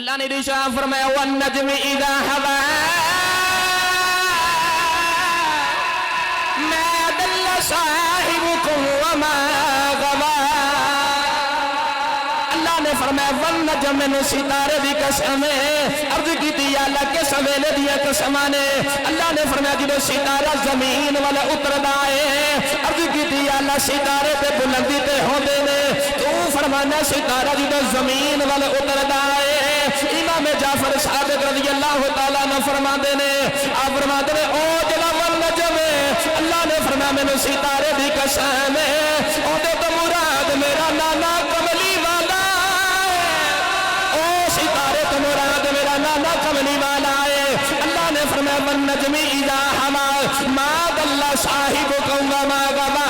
اللہ نے ارشاد فرمایا والنجم اذا ہوا ما ضل صاحبكم وما غوا اللہ نے فرمایا والنجم میں ستارے دی قسم ہے عرض کی تھی یا اللہ کے سویلے دیا قسمانے اللہ نے فرمایا جب ستارہ زمین والا اتردا ہے عرض کی تھی یا اللہ ستارے تے بلندی تے ہوندے نے تو فرمانا ستارہ جب زمین والا اتردا ہے امام جعفر صادق رضی اللہ تعالیٰ نے فرما دینے آپ فرما دینے او جلا والنجم اللہ نے فرمایا میں ستارے دی قسم ہے او دے تو مراد میرا نانا کملی والا مراد میرا نانا کملی والا ہے اللہ نے فرمایا والنجم اذا ہوا ما ضل صاحبكم وما غوا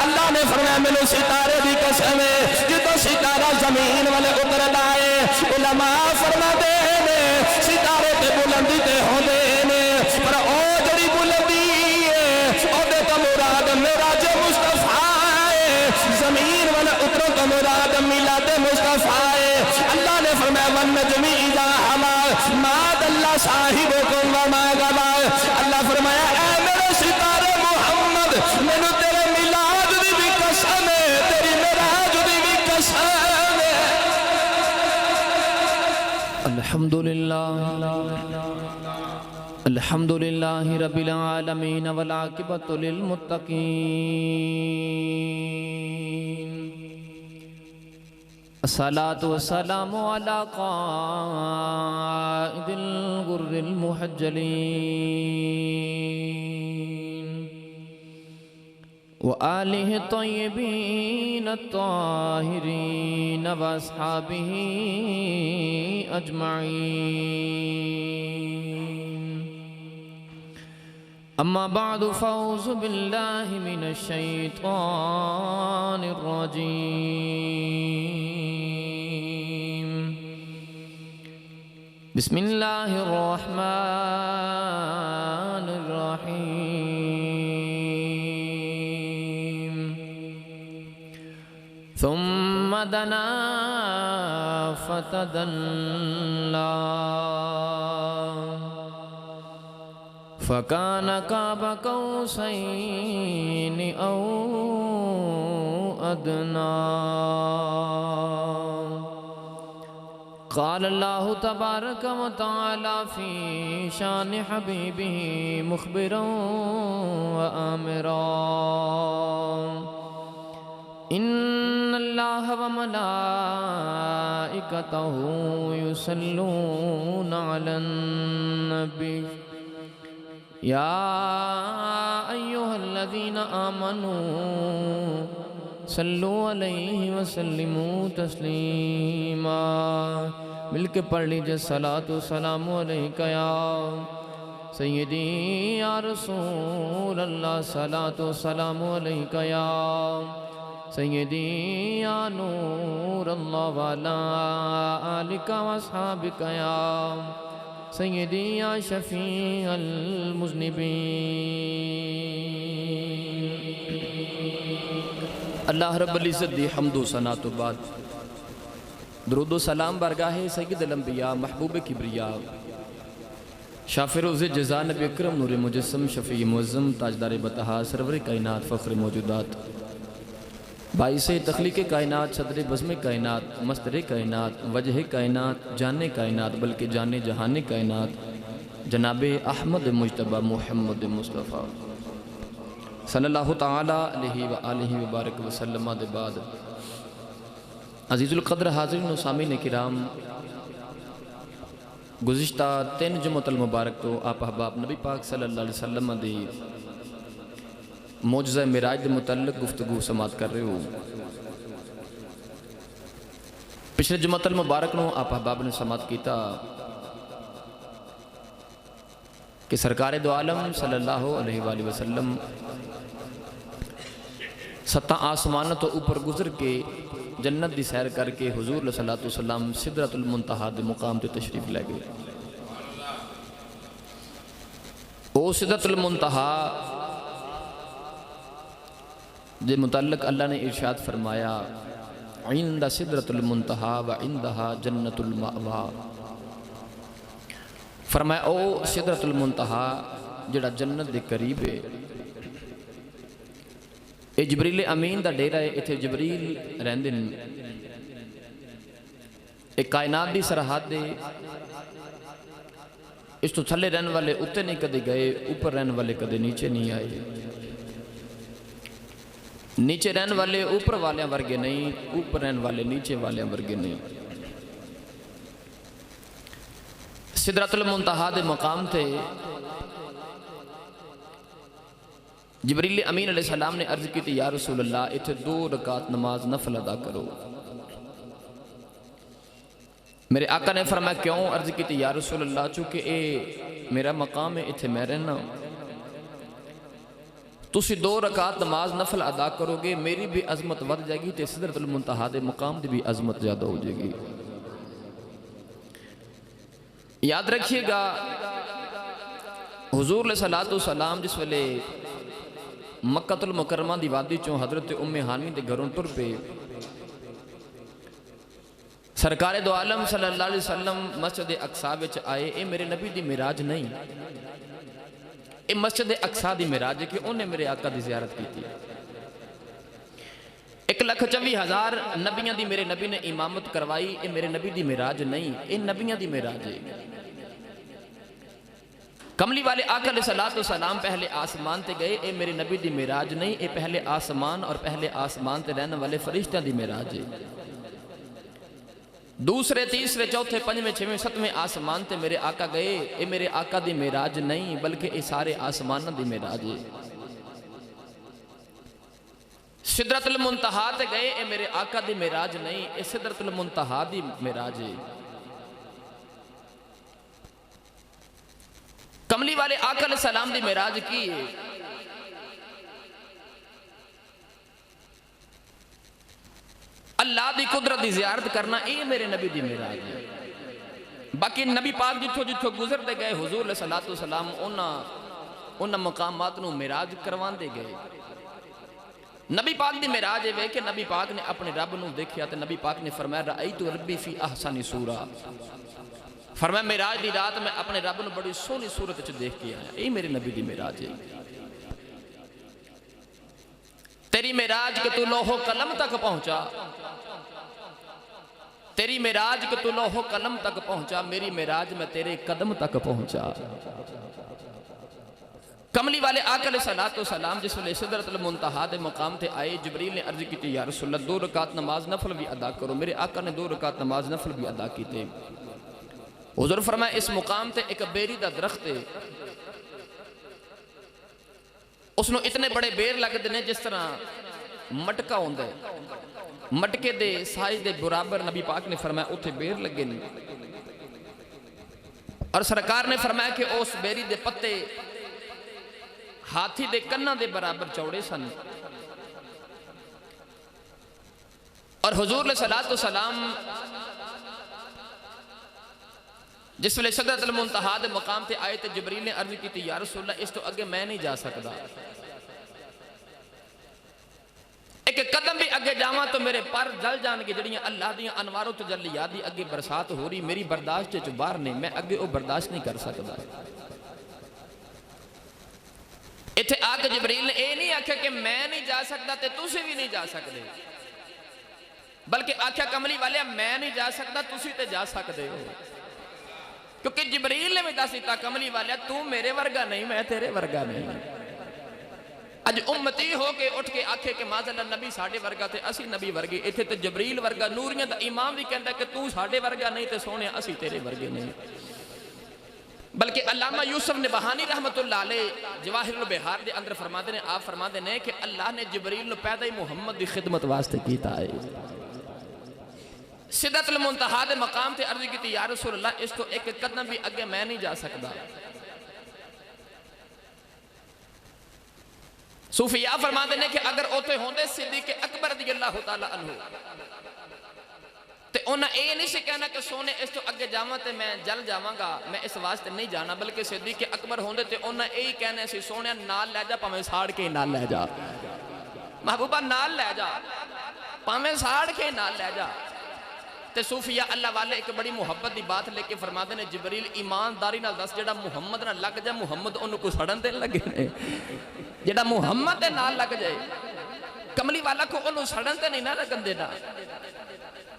اللہ نے فرمایا میں ستارے دی قسم ہے جدو ستارہ زمین والے اتردا ہے علماء فرما دے نے ستارے تے بلندی تے ہوندے نے پر او جڑی بلندی ہے او دے تو مراد میرا جو مصطفیٰ ہے زمین والا اترو تو مراد میلاد مصطفیٰ ہے اللہ نے فرمایا والنجم اذا ہوا ما ضل صاحبكم وما غوا اللہ فرمایا اے میرے ستارے محمد مینوں تیرے میلاد دی بھی قسم ہے تیری معراج دی بھی قسم ہے الحمدللہ رب العالمین والعاقبۃ للمتقین الصلاة والسلام على قائد الغر المحجلين وآله الطيبين الطاهرين وأصحابه أجمعين أما بعد فأعوذ بالله من الشيطان الرجيم بسم الله الرحمن الرحيم ثم دنا فتدلى فكان قاب قوسين أو أدنى قال الله تبارك وتعالى في شان حبيبه مخبرا وآمرا إن الله وملائكته يصلون على النبي يا أيها الذين آمنوا صلوا علیہ وسلموا تسلیما مل کے پڑھ لیجئے صلاۃ و سلام علیکہ یا سیدی یا رسول اللہ صلاۃ و سلام علیکہ یا سیدی یا نور اللہ والا آلکہ و اصحابکہ یا سیدی یا شفیع المذنبین اللہ رب العزت دی حمد و ثنا تو بعد درود و سلام برگاہ سید الانبیاء محبوب کبریاء شافر روز جزا نبی اکرم نور مجسم شفیع معظم تاجدار بطحا سرور کائنات فخر موجودات باعث تخلیق کائنات صدر بزم کائنات مصدر کائنات وجہ کائنات جان کائنات بلکہ جان جہان کائنات جناب احمد مجتبی محمد مصطفیٰ صلی اللہ تعالیٰ علیہ وآلہ وبارک وسلم دے بعد عزیز القدر حاضرین و سامعین کرام گزشتہ 3 جمعۃ المبارک تو آپ احباب نبی پاک صلی اللہ علیہ وسلم دے معجزہ معراج دے متعلق گفتگو سماعت کر رہے ہو پچھلے جمعۃ المبارک نو آپ احباب نے سماعت کیتا کہ سرکار دو عالم صلی اللہ علیہ وآلہ وسلم 7 آسمان تو اوپر گزر کے جنت دی سیر کر کے حضور صلی اللہ علیہ وسلم سدرۃ المنتہا دے مقام تے تشریف لے گئے او سدرۃ المنتہا دے متعلق اللہ نے ارشاد فرمایا عند سدرۃ المنتہا وعندہا جنت المأوا فرمایا او سدرۃ المنتہا جڑا جنت دے قریب ہے، اے جبریل امین دا ڈیرا ہے، اتھے جبریل رہندے نے، ایک کائنات دی سرحد ہے، اس تو تھلے رہن والے اتنے نہیں کدے گئے، اوپر رہن والے کدے نیچے نہیں آئے، نیچے رہن والے اوپر والے ورگے نہیں، اوپر رہن والے نیچے والے ورگے نہیں۔ سدرۃ المنتہا دے مقام تھے جبریل امین علیہ السلام نے عرض کی تھی یا رسول اللہ اتھے 2 رکعت نماز نفل ادا کرو۔ میرے آقا نے فرمایا کیوں؟ عرض کی تھی یا رسول اللہ چونکہ اے میرا مقام ہے، اتھے میں رہنا، تسی 2 رکعت نماز نفل ادا کرو گے، میری بھی عظمت ود جائے گی تے سدرۃ المنتہا دے مقام دی بھی عظمت زیادہ ہو جائے گی۔ یاد رکھیے گا حضور علیہ السلام جس ویلے مکہ المکرمہ دی وادی چوں حضرت ام ہانی دے گھروں ٹر پہ، سرکار دو عالم صلی اللہ علیہ وسلم مسجد اقصی وچ آئے، اے میرے نبی دی معراج نہیں، اے مسجد اقصی دی معراج ہے کہ انہیں میرے آقا دی زیارت کی تھی۔ 1,24,000 نبیاں دی میرے نبی نے امامت کروائی، اے میرے نبی دی معراج نہیں، اے نبیاں دی معراج ہے۔ کملی والے آقا علیہ السلام پہلے آسمان تے گئے، اے میرے نبی دی معراج نہیں، اے پہلے آسمان اور پہلے آسمان تے رہنے والے فرشتوں دی معراج ہے۔ دوسرے تیسرے چوتھے پنجویں چھویں ستویں آسمان تے میرے آقا گئے، اے میرے آقا دی معراج نہیں بلکہ اے سارے آسمانوں دی معراج ہے۔ سدرۃ المنتہا تے گئے، اے میرے آقا دی معراج نہیں، اے سدرۃ المنتہا دی معراج ہے۔ کملی والے آقا علیہ السلام دی معراج کی ہے۔ اللہ دی قدرت دی زیارت کرنا، اے میرے نبی دی معراج ہے۔ باقی نبی پاک جتھو جتھو گزر دے گئے حضور علیہ السلام انہاں مقامات نو معراج کروان دے گئے۔ نبی پاک دی معراج ہے کہ نبی پاک نے اپنے رب نو دیکھیا تے نبی پاک نے فرمایا رأیت ربی فی احسن صورہ، فرمایا معراج دی رات میں اپنے رب نو بڑی سونی صورت وچ دیکھ کے آیا، اے میرے نبی دی معراج ہے۔ تیری معراج کہ تو لوح و قلم تک پہنچا، تیری معراج کہ تو لوح و قلم تک پہنچا، میری معراج میں تیرے قدم تک پہنچا۔ کملی والے آقا علیہ السلام جس ویلے سدرۃ المنتہا دے مقام تے آئے، جبریل نے عرض کی تھی یا رسول اللہ 2 رکعت نماز نفل بھی ادا کرو۔ میرے آقا نے 2 رکعت نماز نفل بھی ادا کی تھے۔ حضور فرمایا اس مقام تے ایک بیری دا درخت ہے، اس نو اتنے بڑے بیر لگ دینے جس طرح مٹکا ہوندہ ہے، مٹکے دے سائز دے برابر نبی پاک نے فرمایا اتھے بیر لگے نہیں، اور سرکار نے فرمایا کہ اس بیری دے پتے ہاتھی دے کنہ دے برابر چوڑے سن، اور حضور علیہ السلام جس ویلے سدرۃ المنتہا دے مقام تے آئے تے جبریل نے عرض کی تھی یا رسول اللہ اس تو اگے میں نہیں جا سکتا، ایک قدم بھی اگے جاواں تو میرے پر جل جان کے جڑیاں اللہ دیاں انوار و تجلیات دی اگے برسات ہو رہی، میری برداشت چ باہر نہیں، میں اگے وہ برداشت نہیں کر سکتا۔ اتھے آ کے جبریل نے اے نہیں آکھیا کہ میں نہیں جا سکتا تے تسی بھی نہیں جا سکتے، بلکہ آکھیا کملی والے میں نہیں جا سکتا تسی تے جا سکتے ہو، کیونکہ جبریل نے بھی دس دیتا کملی والے تو میرے ورگا نہیں میں تیرے ورگا نہیں۔ اج امتی ہو کے اٹھ کے آکھے کہ مازال نبی ساڑھے ورگا تے اسی نبی ورگے، اتھے تے جبریل ورگا نوریاں دا امام بھی کہندا کہ تو ساڑھے ورگا نہیں تے سونے اسی تیرے ورگے نہیں۔ بلکہ علامہ یوسف نبہانی رحمت اللہ علیہ جواہر البحار دے اندر فرماتے ہیں، آپ فرماتے ہیں کہ اللہ نے جبریل نو پیدا ہی محمد دی خدمت واسطے کیتا ہے۔ سدرۃ المنتہا دے مقام تے عرض کی تھی یا رسول اللہ اس تو ایک قدم بھی اگے میں نہیں جا سکتا۔ صوفیاء فرماتے ہیں کہ اگر اوتے ہوندے صدیق اکبر رضی اللہ تعالیٰ عنہ تے انہاں اے نہیں سے کہنا کہ سونے اس تو اگے جاواں تے میں جل جاواں گا، میں اس واسطے نہیں جانا، بلکہ صدیق اکبر ہوندے تے انہاں اے ہی کہنے سے سونے نال لے جا پاویں ساڑ کے نال لے جا، محبوبہ نال لے جا پاویں ساڑ کے نال لے جا، تے صوفیہ اللہ والے ایک بڑی محبت دی بات لے کے فرماتے ہیں جبریل ایمانداری نال دس جڑا محمد نال لگ جائے محمد انہوں کو سڑن دے لگے نے جڑا محمد دے نال لگ جائے کملی والا کو انہوں سڑن دے نہیں نہ لگن دینا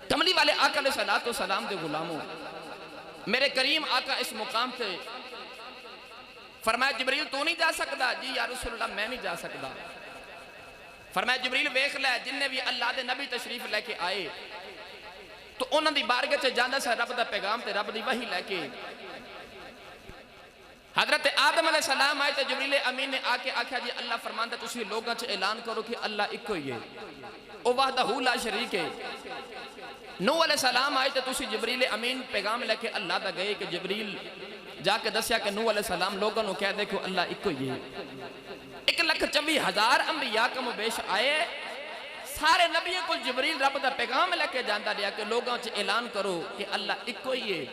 کملی والے آقا علیہ الصلوۃ والسلام دے غلاموں میرے کریم آقا اس مقام تے فرمایا جبریل تو نہیں جا سکتا جی یا رسول اللہ میں نہیں جا سکتا فرمایا جبریل ویکھ لے جن نے بھی اللہ دے نبی تشریف لے کے آئے تو انہوں دی بارگاہ چ جاندا سا رب دا پیغام تے رب دی وحی لے کے حضرت آدم علیہ السلام آئے تے جبریل امین نے آ کے آکھیا جی اللہ فرماندا تسی لوگاں چ اعلان کرو کہ اللہ اکو ہی ہے او وحدہ لا شریک ہے نوح علیہ السلام آئے تے تسی جبریل امین پیغام لے کے اللہ دا گئے کہ جبریل جا کے دسیا کہ نوح علیہ السلام لوگاں نو کہہ دے کہ اللہ اکو ہی ہے 1,24,000 انبیاء کم و بیش آئے سارے نبیوں کو جبریل رب دا پیغام لے کے جانتا رہا کہ لوگوں سے اعلان کرو کہ اللہ اکو ہی ہے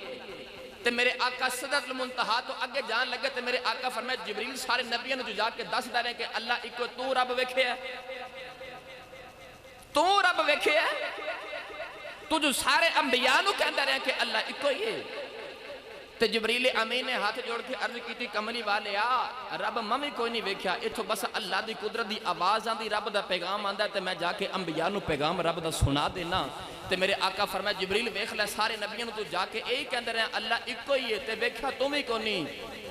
تے میرے آقا صدرۃ المنتہا تو اگے جان لگے تے میرے آقا فرمائے جبریل سارے نبیوں نے جو جا کے دس دے رہے کہ اللہ اکو تو رب ویکھے ہے تو رب ویکھے ہے تو جو سارے انبیاء نو کہندا رہے کہ اللہ اکو ہی ہے تے جبریل امین نے ہاتھ جوڑ کے عرض کی تھی کملی والے رب ممی کوئی نہیں ویکھیا اتھو بس اللہ دی قدرت دی آواز آندی رب دا پیغام آندا تے میں جا کے انبیاء نو پیغام رب دا سنا دینا تے میرے آقا فرمایا جبریل ویکھ لے سارے نبیوں نو تو جا کے یہی کہندے رہے اللہ اکو ہی ہے تے ویکھیا تم ہی کو نہیں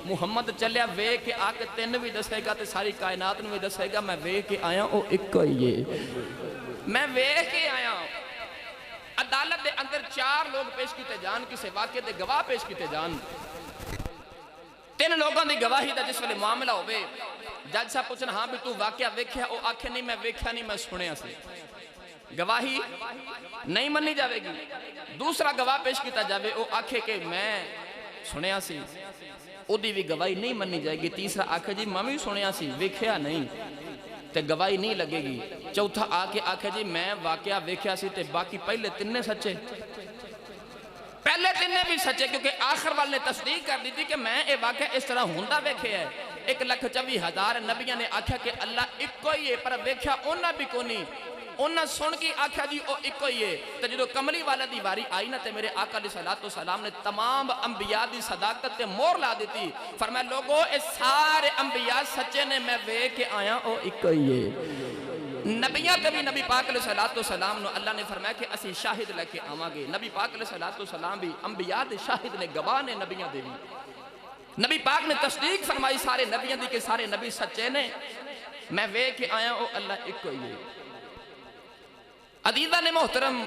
محمد چلیا ویکھ کے آ کے تین بھی دسے گا تے ساری کائنات نو بھی دسے گا میں ویکھ کے آیا او اکو ہی ہے میں ویکھ کے آیا عدالت دے اندر 4 لوگ پیش کیتے جان کسے واقعے دے گواہ پیش کیتے جان 3 لوگوں دی گواہی دا جس والے معاملہ ہوئے جج صاحب پوچھنا ہاں بھی تو واقعہ ویکھیا او آکھے نہیں میں ویکھیا نہیں میں سنیا سی گواہی نہیں منی جاوے گی دوسرا گواہ پیش کیتا جاوے او آکھے کہ میں سنیا سی او دی بھی گواہی نہیں منی جائے گی تیسرا آکھے جی میں بھی سنیا سی ویکھیا نہیں تے گواہی نہیں لگے گی چوتھا آکے آکھے جی میں واقعہ ویکھیا سی تے باقی پہلے 3 سچے پہلے 3 بھی سچے کیونکہ آخر والے نے تصدیق کر دی تھی کہ میں اے واقعہ اس طرح ہوندہ ویکھے ہے 1,24,000 نبیوں نے آکھیا کہ اللہ اکو ہی ہے پر ویکھیا انہاں بھی کو نہیں انہاں سن کی آکھیا جی او اکو ہی ہے تے جدو کملی والا دی واری آئی نا تے میرے آقا علیہ السلام نے تمام انبیاء دی صداقت تے مور لا دیتی فرمایا لوگو اے سارے انبیاء سچے نے میں ویکھ کے آیا او اکو ہی ہے نبیاں تے بھی نبی پاک علیہ السلام نو اللہ نے فرمایا کہ اسی شاہد لے کے آواں گے نبی پاک علیہ السلام بھی انبیاء دے شاہد نے گواہ نے نبیاں دے بھی نبی پاک نے تصدیق فرمائی سارے نبیاں دی کہ سارے نبی سچے نے میں ویکھ کے آیا او اللہ اکو ہی ہے عزیزہ نے محترم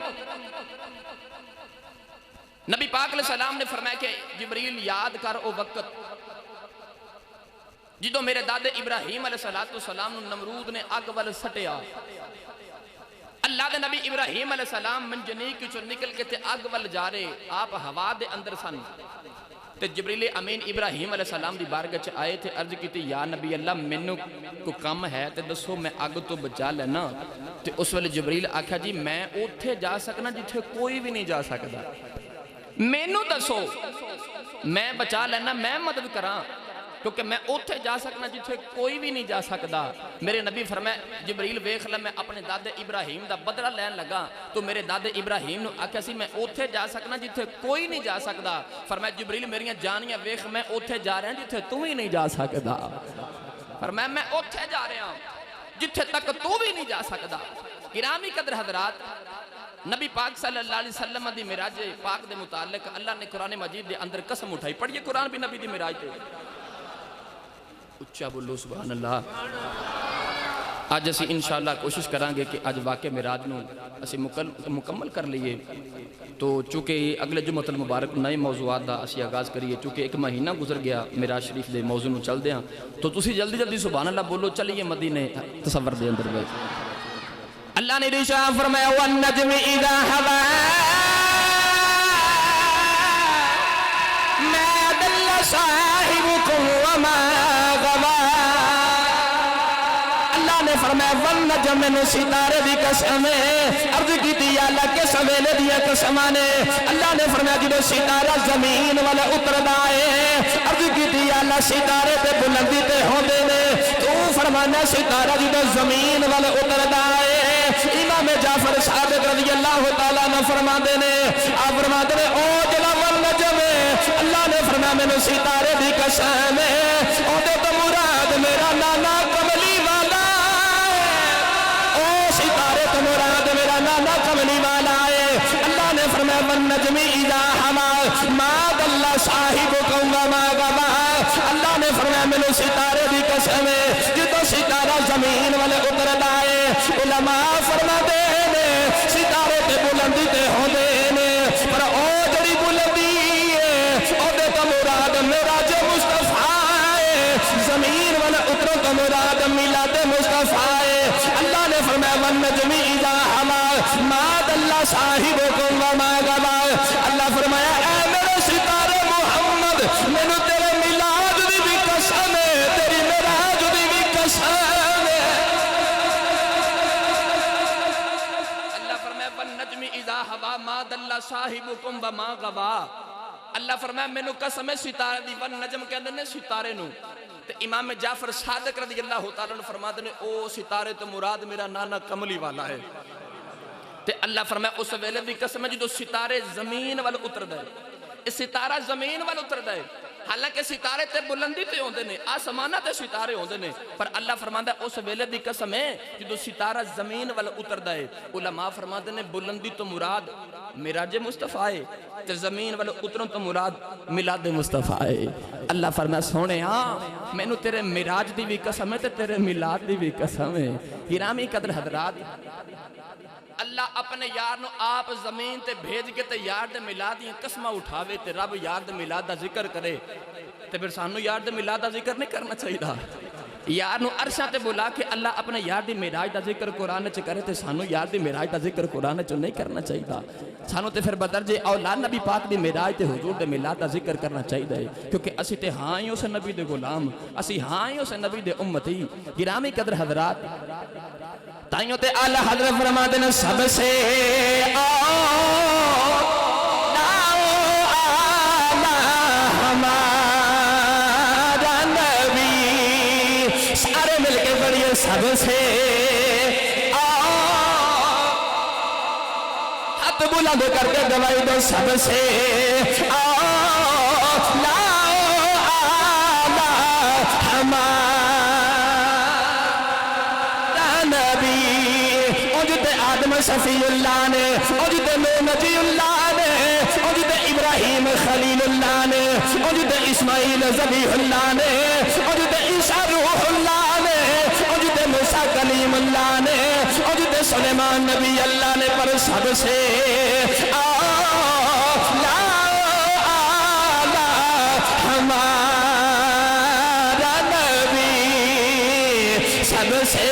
نبی پاک علیہ السلام نے فرمایا کہ جبریل یاد کر او وقت جدو میرے دادے ابراہیم علیہ السلام نمرود نے اگ ول سٹیا اللہ دے نبی ابراہیم علیہ السلام منجنیق کی چو نکل کے تے اگ ول جا رہے آپ ہوا دے اندر سن تے جبریل امین ابراہیم علیہ السلام دی بارگاہ چ آئے تھے عرض کی تھی یا نبی اللہ مینوں کو کم ہے تے دسو میں اگ تو بچا لینا تے اس والے جبریل آکھا جی میں اوتھے جا سکنا جتھے کوئی بھی نہیں جا سکتا مینوں دسو میں بچا لینا میں مدد کراں کیونکہ میں اوتھے جا سکنا جتھے کوئی بھی نہیں جا سکتا میرے نبی فرمائے جبریل ویکھ لے میں اپنے دادے ابراہیم دا بدلہ لین لگا تو میرے دادے ابراہیم نے آکھیا سی میں اوتھے جا سکنا جتھے کوئی نہیں جا سکتا فرمایا جبریل میریاں جانیاں ویکھ میں اوتھے جا رہا ہوں جتھے تو ہی نہیں جا سکتا فرمایا میں اوتھے جا رہا ہوں جتھے تک تو بھی نہیں جا سکتا گرامی قدر حضرات نبی پاک صلی اللہ علیہ وسلم دی معراج پاک دے متعلق اللہ نے قرآن مجید دے اندر قسم اٹھائی پڑھئے قرآن بھی نبی دی معراج دے اچھا بولو سبحان اللہ آج اسی انشاءاللہ کوشش کریں گے کہ آج واقع معراج نو اسی مکمل کر لیے تو چونکہ اگلے جمعۃ المبارک نئے موضوعات دا اسی آغاز کریے چونکہ 1 مہینہ گزر گیا معراج شریف دے موضوع نو چل دیاں تو تسی جلدی جلدی سبحان اللہ بولو چلیے مدینے تصور دے اندر گئے اللہ نے ارشاد فرمایا والنجم اذا ہوا ما ضل صاحبكم وما غوا اللہ نے فرمایا والنجم میں ستارے دی قسم عرض کی تھی یا اللہ کے سویلے دیا قسمانے اللہ نے فرمایا جدو ستارہ زمین والا اتردا ہے عرض کی تھی یا اللہ ستارے تے بلندی تے ہوندے نے تو فرمانا ستارہ جدو زمین والا اتردا ہے امام جعفر صادق رضی اللہ تعالیٰ نے فرما دینے آپ فرما دینے او جلا والنجم اللہ نے فرمایا میں نے ستارے دی قسم او دے تو مراد میرا نانا کملی والا او ستارے تو مراد میرا نانا کملی والا ہے اللہ نے فرمایا والنجم اذا ہوا ما ضل صاحبکم وما غوی اللہ نے فرمایا میں نے ستارے دی قسم جدو ستارہ زمین والے اتر لائے علماء فرما دے نے ستارے تے بلندی تے ہو دے نے پر او جڑی بلندی ہے او دے تو مراد معراج مصطفیٰ ہے زمین والے اتروں تو مراد میلاد مصطفیٰ ہے اللہ نے فرمایا والنجم اذا ہوا ما ضل صاحبکم وما غوی اللہ فرمایا اے میرے ستارے محمد میں نے تیرے میلاد دی بھی قسم ہے تیری معراج دی بھی قسم ہے اللہ فرمایا والنجم اذا ہوا ما ضل صاحبکم وما غوی اللہ فرمایا میں نے قسم ہے ستارے دی والنجم کہندے نے ستارے نو تے امام جعفر صادق رضی اللہ تعالیٰ نے فرما دے او ستارے تو مراد میرا نانا کملی والا ہے تے اللہ فرمایا اس ویلے دی قسم ہے جدو ستارے زمین وال اتر دے اس ستارہ زمین وال اتر دے حالانکہ ستارے تے بلندی تے ہوندے نے آسمانہ تے ستارے ہوندے نے پر اللہ فرماندا ہے اس ویلے دی قسم ہے جدو ستارہ زمین وال اتر دے علماء فرماندے نے بلندی تو مراد معراج مصطفیٰ ہے تے زمین وال اتروں تو مراد میلاد مصطفیٰ ہے اللہ فرمایا سونے ہاں میں نو تیرے معراج دی بھی قسم ہے تے تیرے میلاد دی بھی قسم ہے گرامی قدر حضرات اللہ اپنے یار نو آپ زمین تے بھیج کے تے یار دے میلاد دی قسمہ اٹھاوے تے رب یار دے میلاد دا ذکر کرے تے پھر سانو یار دے میلاد دا ذکر نہیں کرنا چاہیے یار نو عرشاں تے بلا کے اللہ اپنے یار دی معراج دا ذکر قرآن چ کرے تے سانو یار دی معراج دا ذکر قرآن چ نہیں کرنا چاہیے سانو تے پھر بدر جے اولاد نبی پاک دی معراج تے حضور دے میلاد دا ذکر کرنا چاہیے کیونکہ اسی تے ہاں ہی اس نبی دے غلام اسی ہاں ہی اس نبی دے امتی گرامی قدر حضرات تائیوں تے اعلی حضرت فرما دینا سب سے ہمارا نبی سارے مل کے پڑھیے سب سے ہاتھ بلند کر کے گواہی دو سب سے صفی اللہ نے اوجد نجی اللہ نے اوجد ابراہیم خلیل اللہ نے اوجد اسماعیل ذبیح اللہ نے اوجد عیسیٰ روح اللہ نے اوجد موسیٰ کلیم اللہ نے اوجد سلیمان نبی اللہ نے پر سب سے ہمارا نبی سب سے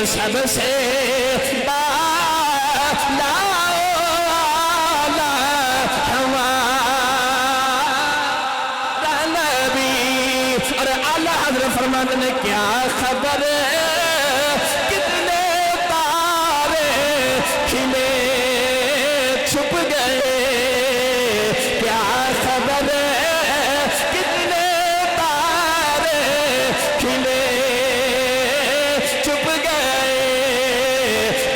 سب سے بالا ہمارا نبی اور اعلیٰ حضرت فرماتے ہیں کیا خبر کتنے تارے کھلے چھپ گئے کیا خبر کتنے تارے کھلے چھپ گئے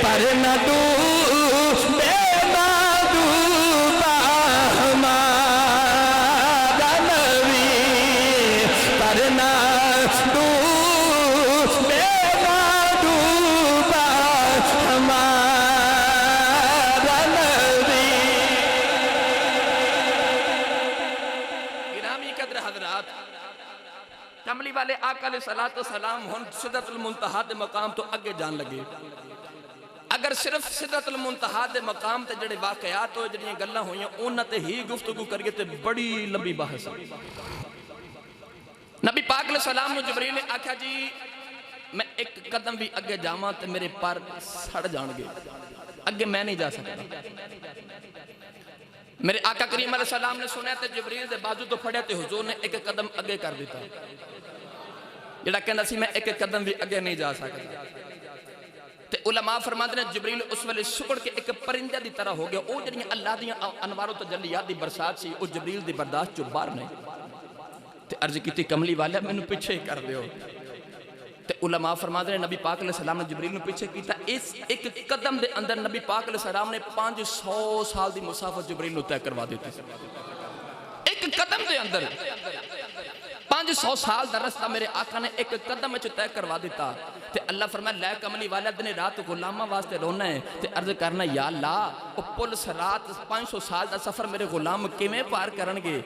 پر نہ ڈوبے نہ ڈوبا ہمارا نبی پر نہ ڈوبے نہ ڈوبا ہمارا نبی گرامی قدر حضرات کملی والے آقا علیہ السلام ہن سدرۃ المنتہا دے مقام تو اگے جان لگے اگر صرف سدرۃ المنتہا دے مقام تے جڑے واقعات ہوئے جڑیاں گلاں ہوئیاں انہاں تے ہی گفتگو کریے تے بڑی لمبی بحث نبی پاک علیہ السلام نے جبریل نے آکھا جی میں ایک قدم بھی اگے جاواں تے میرے پر سڑ جان گے اگے میں نہیں جا سکتا میرے آقا کریم علیہ السلام نے سنیا تے جبریل دے بازو تو پھڑیا تے حضور نے ایک قدم اگے کر دیتا جڑا کہندا سی میں ایک قدم بھی اگے نہیں جا سکتا تے علماء فرماتے ہیں جبریل اس ویلے سکڑ کے ایک پرندے دی طرح ہو گیا، او جڑیاں اللہ دی انوار و تجلیات دی برسات سی او جبریل دی برداشت چوں باہر نہیں۔ تے عرض کیتی کملی والا مینوں پیچھے کر دیو۔ تے علماء فرماتے ہیں نبی پاک علیہ السلام نے جبریل نو پیچھے کیتا، اس ایک قدم دے اندر نبی پاک علیہ السلام نے 500 سال دی مسافت جبریل نو طے کروا دیتی۔ ایک قدم دے اندر 500 سال دا رستہ میرے آقا نے ایک قدم وچ طے کروا دیتا۔ تے اللہ فرمایا لے کملی والا دن رات غلاماں واسطے رونا ہے تے عرض کرنا یا اللہ او پل سرات 500 سال دا سفر میرے غلام کیویں پار کرن گے؟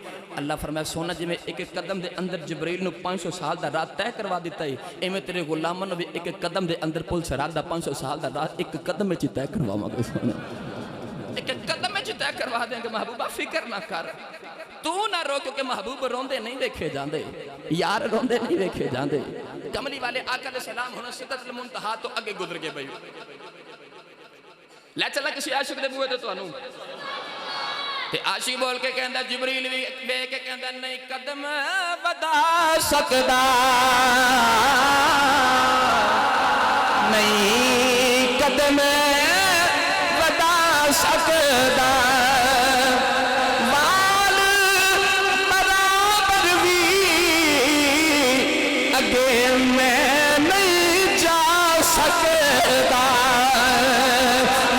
اللہ فرمایا سونا جی میں ایک قدم دے اندر جبریل نو 500 سال دا رات طے کروا دیتا ہے، ایویں تیرے غلاماں نو بھی ایک قدم دے اندر پل سرات دا 500 سال دا رات ایک قدم وچ طے کرواواں گے سونا، ایک قدم وچ طے کروا دیں گے۔ محبوبہ فکر نہ کر، تو نہ رو، کیونکہ محبوب روندے نہیں دیکھے جاندے، یار روندے نہیں دیکھے جاندے۔ کملی والے آقا علیہ السلام ہونا سدرۃ المنتہا تو اگے گزر گئے بھائی، لے چلا کسی عاشق دے بوئے تے تانوں تے عاشق بول کے کہندا جبریل بھی بے کے کہندا نہیں قدم بدا سکدا نہیں قدم بدا سکدا وال برابر بھی اگے میں نہیں جا سکدا،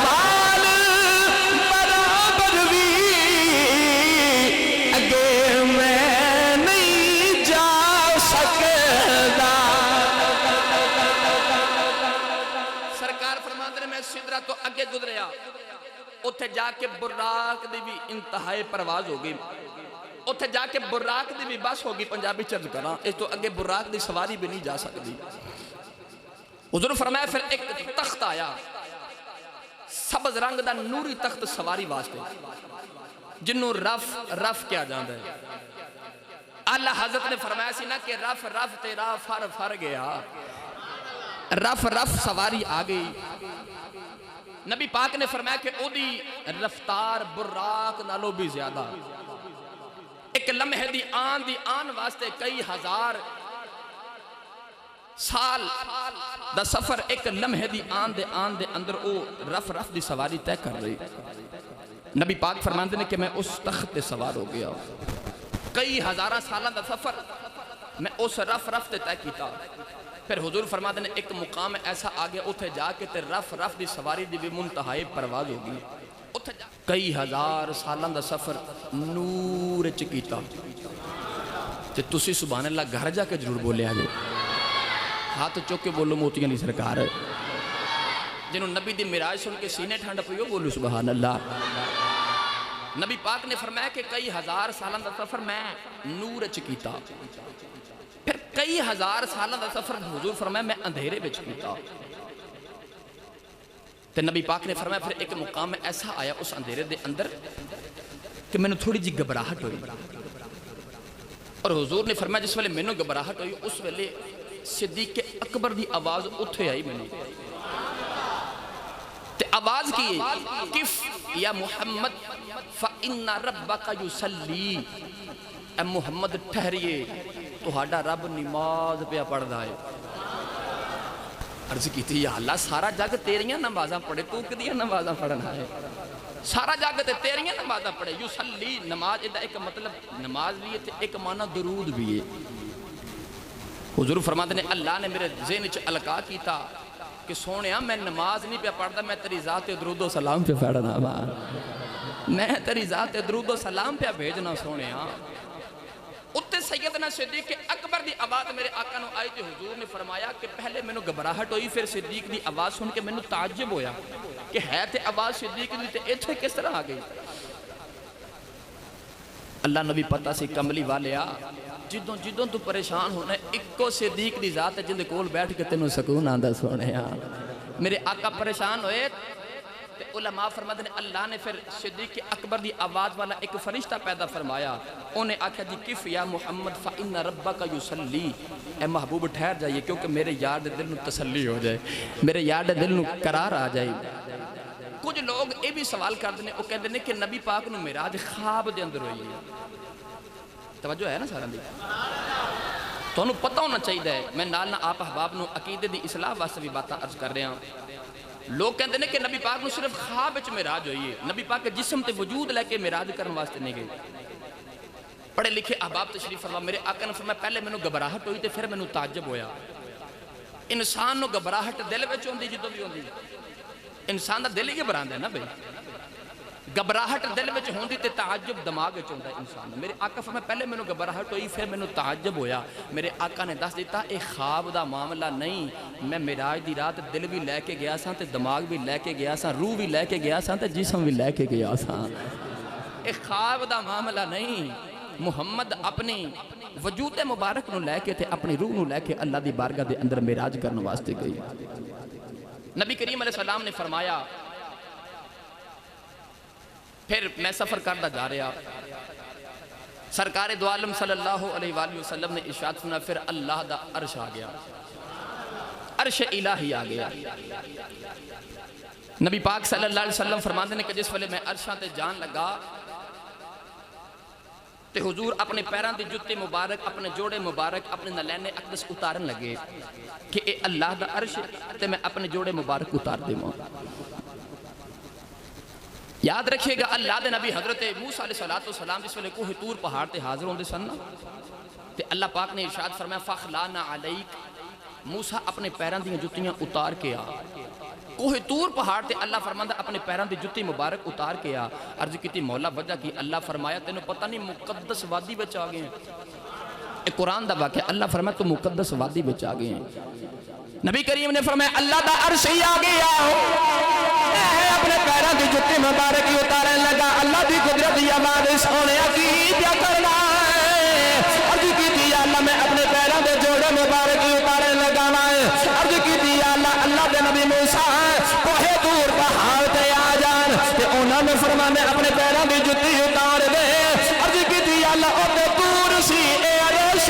وال برابر بھی اگے میں نہیں جا سکدا۔ سرکار فرماندے نے میں سدرہ تو اگے گزریا، اتھے جا کے براق دی بھی انتہائی پرواز ہوگی، اتھے جا کے براق دی بھی بس ہوگی، پنجابی چرد کرنا اس تو اگے براق دی سواری بھی نہیں جا سکتی۔ حضور فرمایا پھر ایک تخت آیا، سبز رنگ دا نوری تخت سواری واسطے، جنہوں رف کیا جاندہ ہے۔ اللہ حضرت نے فرمایا سی نا کہ رف تیرا فر گیا، رف سواری آگئی۔ نبی پاک نے فرمایا کہ او دی رفتار براق نالو بھی زیادہ، ایک لمحے دی آن واسطے کئی ہزار سال دا سفر ایک لمحے دی آن دے اندر او رف دی سواری طے کر رہی۔ نبی پاک فرماندے نے کہ میں اس تخت تے سوار ہو گیا، کئی ہزارہ سالہ دا سفر میں اس رف تے طے کیتا۔ پھر حضور فرماتے نے ایک مقام ایسا آگیا اتھے جا کے تے رف دی سواری دی بھی منتہائی پرواز ہوگی، کئی ہزار سالان دا سفر نور چکیتا۔ تے تسی سبحان اللہ گھر جا کے ضرور بولے آجے، ہاتھ چوک کے بولو موتیاں نہیں سرکار، جنہوں نبی دی معراج سن کے سینے ٹھنڈ پیو بولو سبحان اللہ۔ نبی پاک نے فرمایا کہ کئی ہزار سالان دا سفر میں نور چکیتا، پھر کئی ہزار سالان دا سفر حضور فرمایا میں اندھیرے بچ کیتا۔ تے نبی پاک نے فرمایا پھر ایک مقام ایسا آیا اس اندھیرے دے اندر کہ میں نے تھوڑی جی گھبراہٹ ہوئی، اور حضور نے فرمایا جس ویلے میں نے گھبراہٹ ہوئی اس ویلے صدیق اکبر دی آواز اتھے آئی، میں نے تے آواز کی کف یا محمد فَإِنَّ رَبَّكَ يُسَلِّي، اے محمد ٹھہریے تہاڈا رب نماز پہ پڑھ رہا ہے۔ عرض کی تھی یا اللہ سارا جگ تیریاں نمازاں پڑھے، تو کدیاں نمازاں پڑھنا ہے؟ سارا جگ تے تیریاں نمازاں پڑھے۔ یسلی نماز دا ایک مطلب نماز بھی ہے تے ایک معنی درود بھی ہے۔ حضور فرماتے ہیں اللہ نے میرے ذہن وچ القا کیتا کہ سونیا میں نماز نہیں پہ پڑھدا، میں تیری ذات درود و سلام پہ پڑھنا، میں تیری ذات درود و سلام پہ بھیجنا سونیا۔ اتنے سیدنا صدیق اکبر دی آواز میرے آقا نو آئی، تے حضور نے فرمایا کہ پہلے میں نو گھبراہٹ ہوئی، پھر صدیق دی آواز سن کے میں نو تعجب ہویا کہ ہے تے آواز صدیق دی تے ایتھے کس طرح آ گئی۔ اللہ نبی پتہ سی کملی والیا جدوں تو پریشان ہونا ہے، اکو صدیق دی ذات ہے جن دے کول بیٹھ کے تینوں سکون آندا سونے۔ میرے آقا پریشان ہوئے، علماء فرماتے ہیں اللہ نے پھر صدیق اکبر دی آواز والا ایک فرشتہ پیدا فرمایا، انہیں آکھا جی کف یا محمد فَإِنَّ رَبَّكَ يُسَلِّي، اے محبوب ٹھہر جائیے کیونکہ میرے یار دے دل نو تسلی ہو جائے، میرے یار دے دل نو قرار آ جائے۔ کچھ لوگ یہ بھی سوال کرتے ہیں، وہ کہتے ہیں کہ نبی پاک نو معراج خواب دے اندر ہوئی ہے، توجہ ہے نا سارا دی، تو انہوں پتہ ہونا چاہیے میں نالنا آپ احباب نو عقیدے دی اصلاح واسطے بھی باتاں عرض کر رہے ہیں لوگ کہتے ہیں کہ نبی پاک نو صرف خواب وچ معراج ہوئی ہے نبی پاک کے جسم تے وجود لے کے معراج کرنے واسطے نہیں گئی پڑھے لکھے احباب تشریف فرما میرے آقا نے فرمایا پہلے مینوں گھبراہٹ ہوئی تے پھر مینوں تعجب ہویا انسان نو گھبراہٹ دل وچ ہوندی جدوں بھی ہوندی انسان دا دل ہی گھبراندا ہے نا بھائی گھبراہٹ دل وچ ہوندی تے تعجب دماغ وچ ہوندا ہے انسان میرے آقا فرمایا پہلے مینوں گھبراہٹ ہوئی پھر مینوں تعجب ہویا میرے آقا نے دس دیتا اے خواب دا معاملہ نہیں میں معراج دی رات دل بھی لے کے گیا ساں تے دماغ بھی لے کے گیا ساں روح بھی لے کے گیا ساں تے جسم بھی لے کے گیا ساں اے خواب دا معاملہ نہیں محمد اپنی وجود مبارک نو لے کے تے اپنی روح نو لے کے اللہ دی بارگاہ دے اندر معراج کرنے واسطے گئی نبی کریم علیہ السلام نے فرمایا پھر میں سفر کردہ جا رہا سرکار دو عالم صلی اللہ علیہ وآلہ وسلم نے ارشاد سنا پھر اللہ دا عرش آ گیا عرش الہی آ گیا نبی پاک صلی اللہ علیہ وسلم فرماتے ہیں کہ جس ویلے میں عرشاں تے جان لگا تے حضور اپنے پیران دی جتے مبارک اپنے جوڑے مبارک اپنے نلین اقدس اتارن لگے کہ اے اللہ دا عرش تے میں اپنے جوڑے مبارک اتار دے ماں یاد رکھیے گا اللہ دے نبی حضرت موسیٰ علیہ السلام جس ویلے کوہ طور پہاڑ تے حاضر ہوندے سن تے اللہ پاک نے ارشاد فرمایا فَخْلَانَا عَلَيْكَ موسیٰ اپنے پیران دی جتیاں اتار کے آ کوہ طور پہاڑ تے اللہ فرماندہ اپنے پیران دی جتی مبارک اتار کے آ عرض کیتی مولا وجہ کی اللہ فرمایا تینوں پتہ نہیں مقدس وادی بچ آ گئے ہیں اے قرآن دا واقعہ اللہ فرمایا تو مقدس وادی بچ آ گئے ہیں نبی کریم نے فرمایا اللہ دا عرش ہی آ گیا اپنے پیران دی جتی مبارک اتارے لگا اللہ دی قدرت دی آواز سونے کی کیا کرنا ہے عرض کیتی اللہ میں اپنے پیران دے جوڑے مبارک اتارے لگا عرض کیتی اللہ دے نبی موسیٰ کوہ طور پہاڑ تے آ جان تے انہوں نے فرمانے اپنے پیران دی جتی اتار دے عرض کیتی اللہ او تے طور سی اے عرش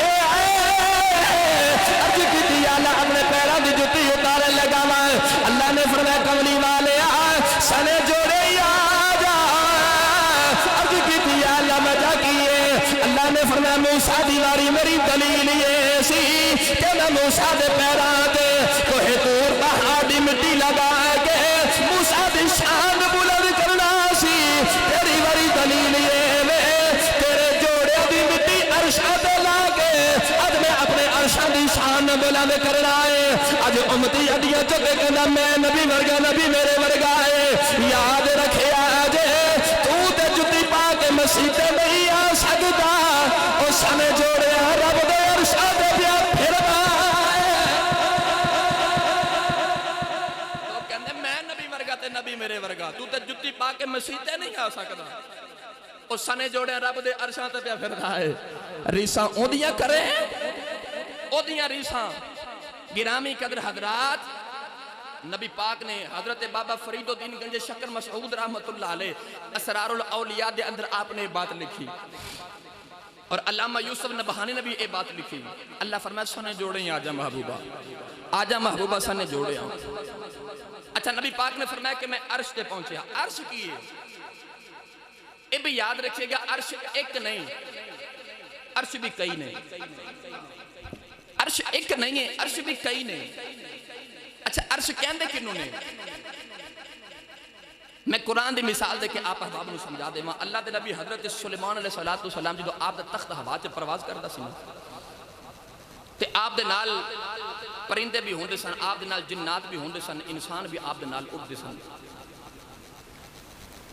عرض کیتی اللہ اپنے پیران دی جتی اتارے لگا اللہ نے فرمایا کملی والے سنے جوڑے آ جا عرض کیتی اللہ مجا کیے اللہ نے فرمایا موسیٰ دیواری میری دلیل یہ سی کہ میں موسیٰ دے پیران دے کوہ طور پہاڑ دی مٹی لگا کے موسیٰ دی شان بلند کرنا سی تیری بڑی دلیل یہ میں تیرے جوڑے دی مٹی عرشہ دے لاگے آج میں اپنے عرشہ دی شان بلند کرنا ہے آج امتی عدیہ چکے کہنا میں نبی ورگا نبی میرے ورگا ہے یاد رکھے آجے تو تے جتی پا کے مسیح نہیں آ سکتا اور سنے جوڑے رب دے عرشہ دے بیا پھر نبی میرے ورگا تو تے جتی پا کے مسیح نہیں آ سکتا اور سنے جوڑے رب دے عرشاں تے پیا پھردا ہے ریساں اودیاں کریں اودیاں ریساں گرامی قدر حضرات نبی پاک نے حضرت بابا فرید الدین گنج شکر مسعود رحمت اللہ علیہ اسرار الاولیاء دے اندر آپ نے بات لکھی اور علامہ یوسف نبہانی نے بھی یہ بات لکھی اللہ فرمایا سنے جوڑے آجا محبوبہ سنے جوڑے اچھا نبی پاک نے فرمایا کہ میں عرش تے پہنچیا عرش کی ہے یہ بھی یاد رکھیے گا عرش ایک نہیں عرش بھی کئی نہیں عرش ایک نہیں ہے عرش بھی کئی نہیں اچھا عرش کہندے کنوں نے میں قرآن دی مثال دے کے آپ احباب نے سمجھا دے ماں اللہ دے نبی حضرت سلیمان علیہ السلام جدو آپ دا تخت ہوا چے پرواز کردہ سی تے آپ دے نال پرندے بھی ہوندے سن آپ دے نال جنات بھی ہوندے سن انسان بھی آپ دے نال اڑدے سن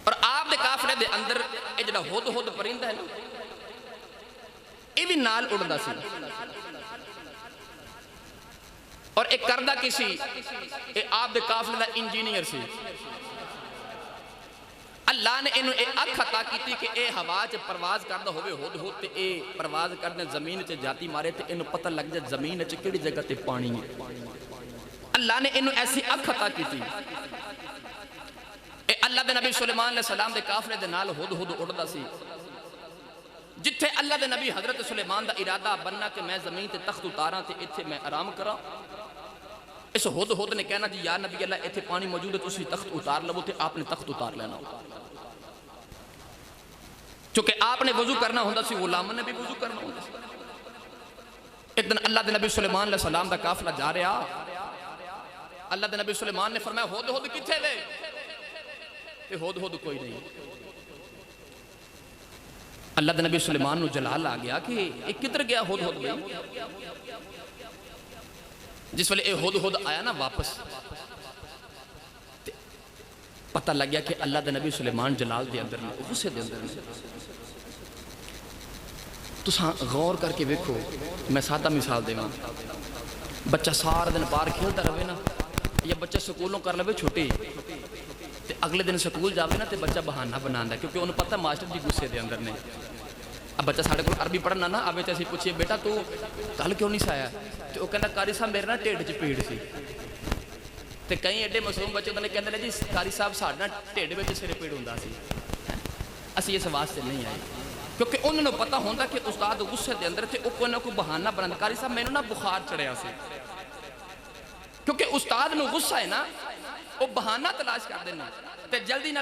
اور آپ دے کافرے دے اندر اے جڑا ہود پرندہ ہے نا اے بھی نال اڑدا سی اور ایک کردہ کسی اے آپ دے کافرے دا انجینئر سی اللہ نے انہوں اے اکھ عطا کی تھی کہ اے ہوا چے پرواز کردہ ہوئے ہود تے اے پرواز کردہ زمین چے جاتی مارے تے انہوں پتہ لگ جائے زمین چے کڑی جگہ تے پانی ہے اللہ نے انہوں ایسی اکھ عطا کی تھی اے اللہ دے نبی سلیمان علیہ السلام دے کافرے دے نال ہود اڑدا سی جتھے اللہ دے نبی حضرت سلیمان دا ارادہ بننا کہ میں زمین تے تخت اتاراں تے اتھے میں آرام کرا اس ہود نے کہنا جی یا نبی اللہ اتھے پانی موجود ہے تو اسی تخت اتار لو تے آپ نے تخت اتار لینا چونکہ آپ نے وضو کرنا ہوندہ سی غلامن نے بھی وضو کرنا ہوندہ سی ایک دن اللہ دے نبی سلیمان علیہ السلام دا قافلہ جا رہا، اللہ دے نبی سلیمان نے فرمایا ہود ہود کتھے لے؟ تے ہود ہود کوئی نہیں۔ اللہ دے نبی سلیمان نو جلال آ گیا کہ ایک کدھر گیا ہود ہود گئی؟ جس والے اے ہود ہود آیا نا واپس، پتہ لگ گیا کہ اللہ دے نبی سلیمان جلال دے اندر نہیں، غصے دے اندر نہیں۔ تو غور کر کے ویکھو، میں سادہ مثال دے گا، بچہ سارا دن باہر کھیلتا رہے نا، یا بچہ سکولوں کر لے چھوٹی تے اگلے دن سکول جاوے نا تے بچہ بہانہ بنانا ہے، کیونکہ انہوں پتہ ماسٹر جی غصے دے اندر نے۔ اب بچہ ساڑھے کو عربی پڑھنا نا، آوے چاہے پوچھئے بیٹا تو کل کیوں نہیں سایا؟ تو وہ کہنا قاری صاحب میرے نا ٹیڑھ چ پیڑ سی۔ تے کئی ایڈے معصوم بچے انہوں نے کہنے لے جی قاری صاحب ساڑھے نا ٹیڑھ وچ سر پیڑ ہوندا سی، اسی اس واسطے نہیں آئے، کیونکہ انہوں نے پتہ ہوندا کہ استاد غصے دے اندر تھے، وہ کوئی نہ کوئی بہانہ بنانا، قاری صاحب میں نے نا بخار چڑھیا سی، کیونکہ استاد نو غصہ ہے نا، وہ بہانہ تلاش کر دینا تے جلدی نہ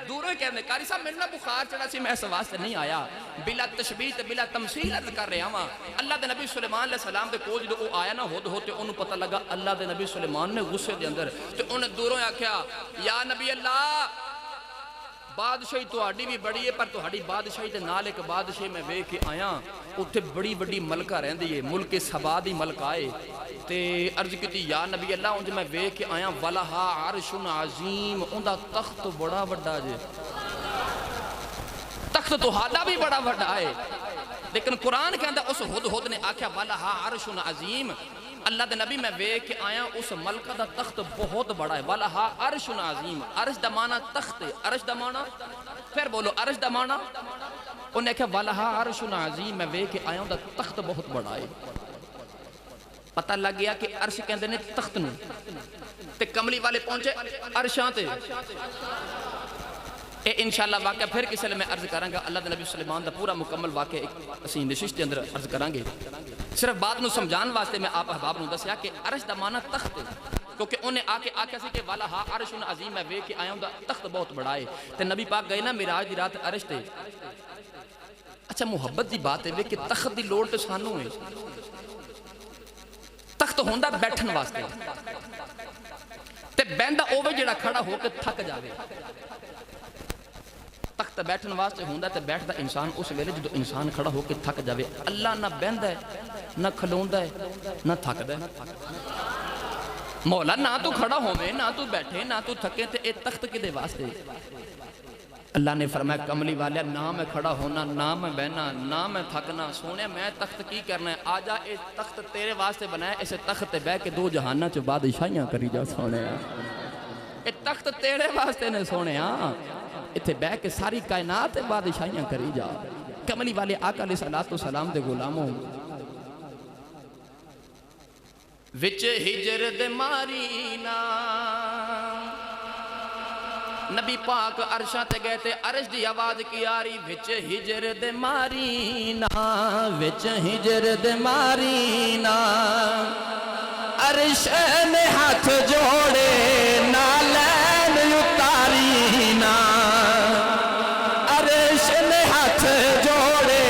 دوروں ہی کہنے قاری صاحب میں نے نا بخار چڑھا سی، میں اس واسطے نہیں آیا، بلا تشبیہ تے بلا تمثیل عرض کر رہا ہاں۔ اللہ دے نبی سلیمان علیہ السلام دے کول جدوں وہ آیا نا ہود ہوتے انہوں پتہ لگا اللہ دے نبی سلیمان نے غصے دے اندر، تے انہیں دوروں آکھیا یا نبی اللہ بادشاہی تہاڈی بھی بڑی ہے، پر تہاڈی بادشاہی دے نال ایک بادشاہی میں ویکھ کے آیا، اتھے بڑی بڑی ملکہ رہندی ہے، ملک سبا دی ملک آئے، تے عرض کیتی یا نبی اللہ انج میں ویکھ کے آیا وَلَہَا عَرْشٌ عَظِیم، اندہ تخت بڑا بڑا جے، تخت تہاڈا بھی بڑا بڑا ہے، لیکن قرآن کے اندر اس ہد نے آکھیا وَلَہَا عَرْشٌ عَظِیم، اللہ دے نبی میں ویکھ کے آیا اس ملکہ دا تخت بہت بڑا ہے، وَلَہَا عَرْشٌ عَظِیم، عرش دا معنی تخت ہے، عرش دا معنی پھر بولو عرش دا معنی، انہیں نے کہا وَلَہَا عَرْشٌ عَظِیم، میں ویکھ کے آیا ہوں دا تخت بہت بڑا ہے۔ پتہ لگ گیا کہ عرش کے اندر نے تخت نو تے کملی والے پہنچے عرشاں تے، اے انشاءاللہ واقعہ پھر کسی لئے میں عرض کروں گا، اللہ دے نبی سلیمان دا پورا مکمل واقعہ ایک اسی نشست کے اندر عرض کریں گے، صرف بات نو سمجھان واسطے میں آپ احباب نو دسیا کہ عرش دا معنی تخت ہے، کیونکہ انہیں آکے آکھا سی کہ وَلَہَا عَرْشٌ عَظِیم، میں ویکھ کے آیا ہوں دا تخت بہت بڑا ہے، تے نبی پاک گئے نا معراج دی رات عرش تے۔ اچھا محبت دی بات ہے کہ تخت دی لوڑ تے سانوں ہے، تخت ہوندہ بیٹھن واسطے تے بہندہ اوے جڑا کھڑا ہو کے تھک جاوے، تخت بیٹھن واسطے ہوندہ تے بیٹھدا انسان اس ویلے جدو انسان کھڑا ہو کے تھک جاوے، اللہ نہ بہندہ ہے نہ کھلوندہ ہے نہ تھکدا ہے، مولا نہ تو کھڑا ہوئے نہ تو بیٹھے نہ تو تھکے تے اے تخت کے دے واسطے۔ اللہ نے فرمایا کملی والے نہ میں کھڑا ہونا نہ میں بہنا نہ میں تھکنا، سونے میں تخت کی کرنا ہے، آجا اے تخت تیرے واسطے بنایا، اسے تخت تے بہ کے دو جہانہ چو بادشاہیاں کری جا سونے، اے تخت تیرے واسطے نے سونے، اتھے بہ کے ساری کائنات بادشاہیاں کری جا۔ کملی والے آقا علیہ السلام دے غلاموں وچ ہجر دے مارینا، نبی پاک عرشاں تے گئے تے عرش دی آواز کی آری وچ ہجر دے مارینا، وچ ہجر دے مارینا، عرش نے ہاتھ جوڑے نالین اتارینا، عرش نے ہاتھ جوڑے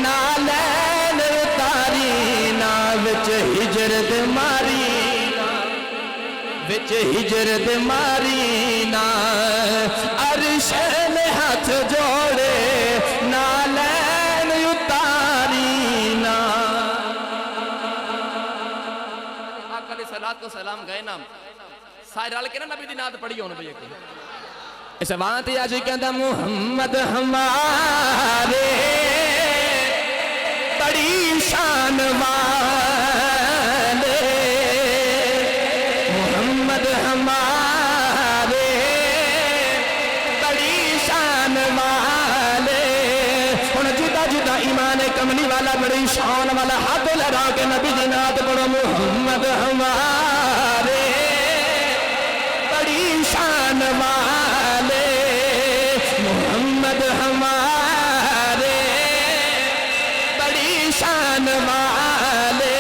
نالین اتارینا، وچ ہجر دے مارینا، وچ ہجر دے مارینا، عرش نے ہاتھ جوڑے نالین اتارینا۔ آقا علیہ السلام گئے نا سائر رل کے نا نبی دی نعت پڑھی ہونے بھئی اس وقت آجی کہتا محمد ہمارے بڑی شان والے، محمد ہمارے بڑی شان والے، ان جدا جدا ایمان کملی والا بڑی شان والا ہاتھ لڑا کے نبی دی نعت پڑھو محمد ہمارے بڑی شان والے، محمد ہمارے بڑی شان والے،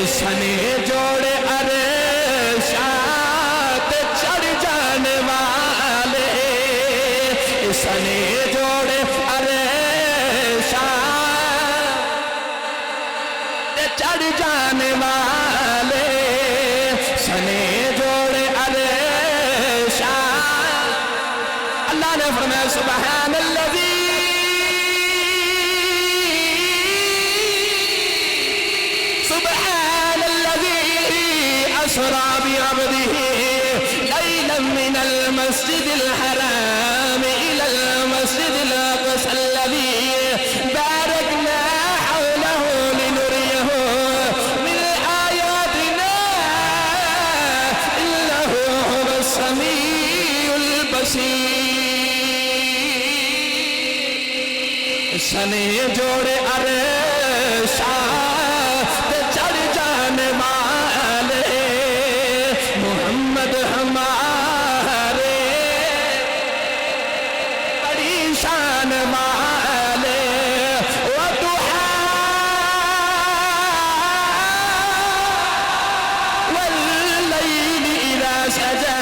اس نے جوڑے عرشات چڑھ جانے والے، اس نے جوڑے عرشات سبحان الذي أسرى بعبده ليلا من المسجد الحرام إلى المسجد الأقصى الذي باركنا حوله لنريه من آياتنا إنه هو السميع البصير سنے جوڑے عرشا تے چڑھ جانے والے محمد ہمارے بڑی شان والے وضحا واللیل اذا سجى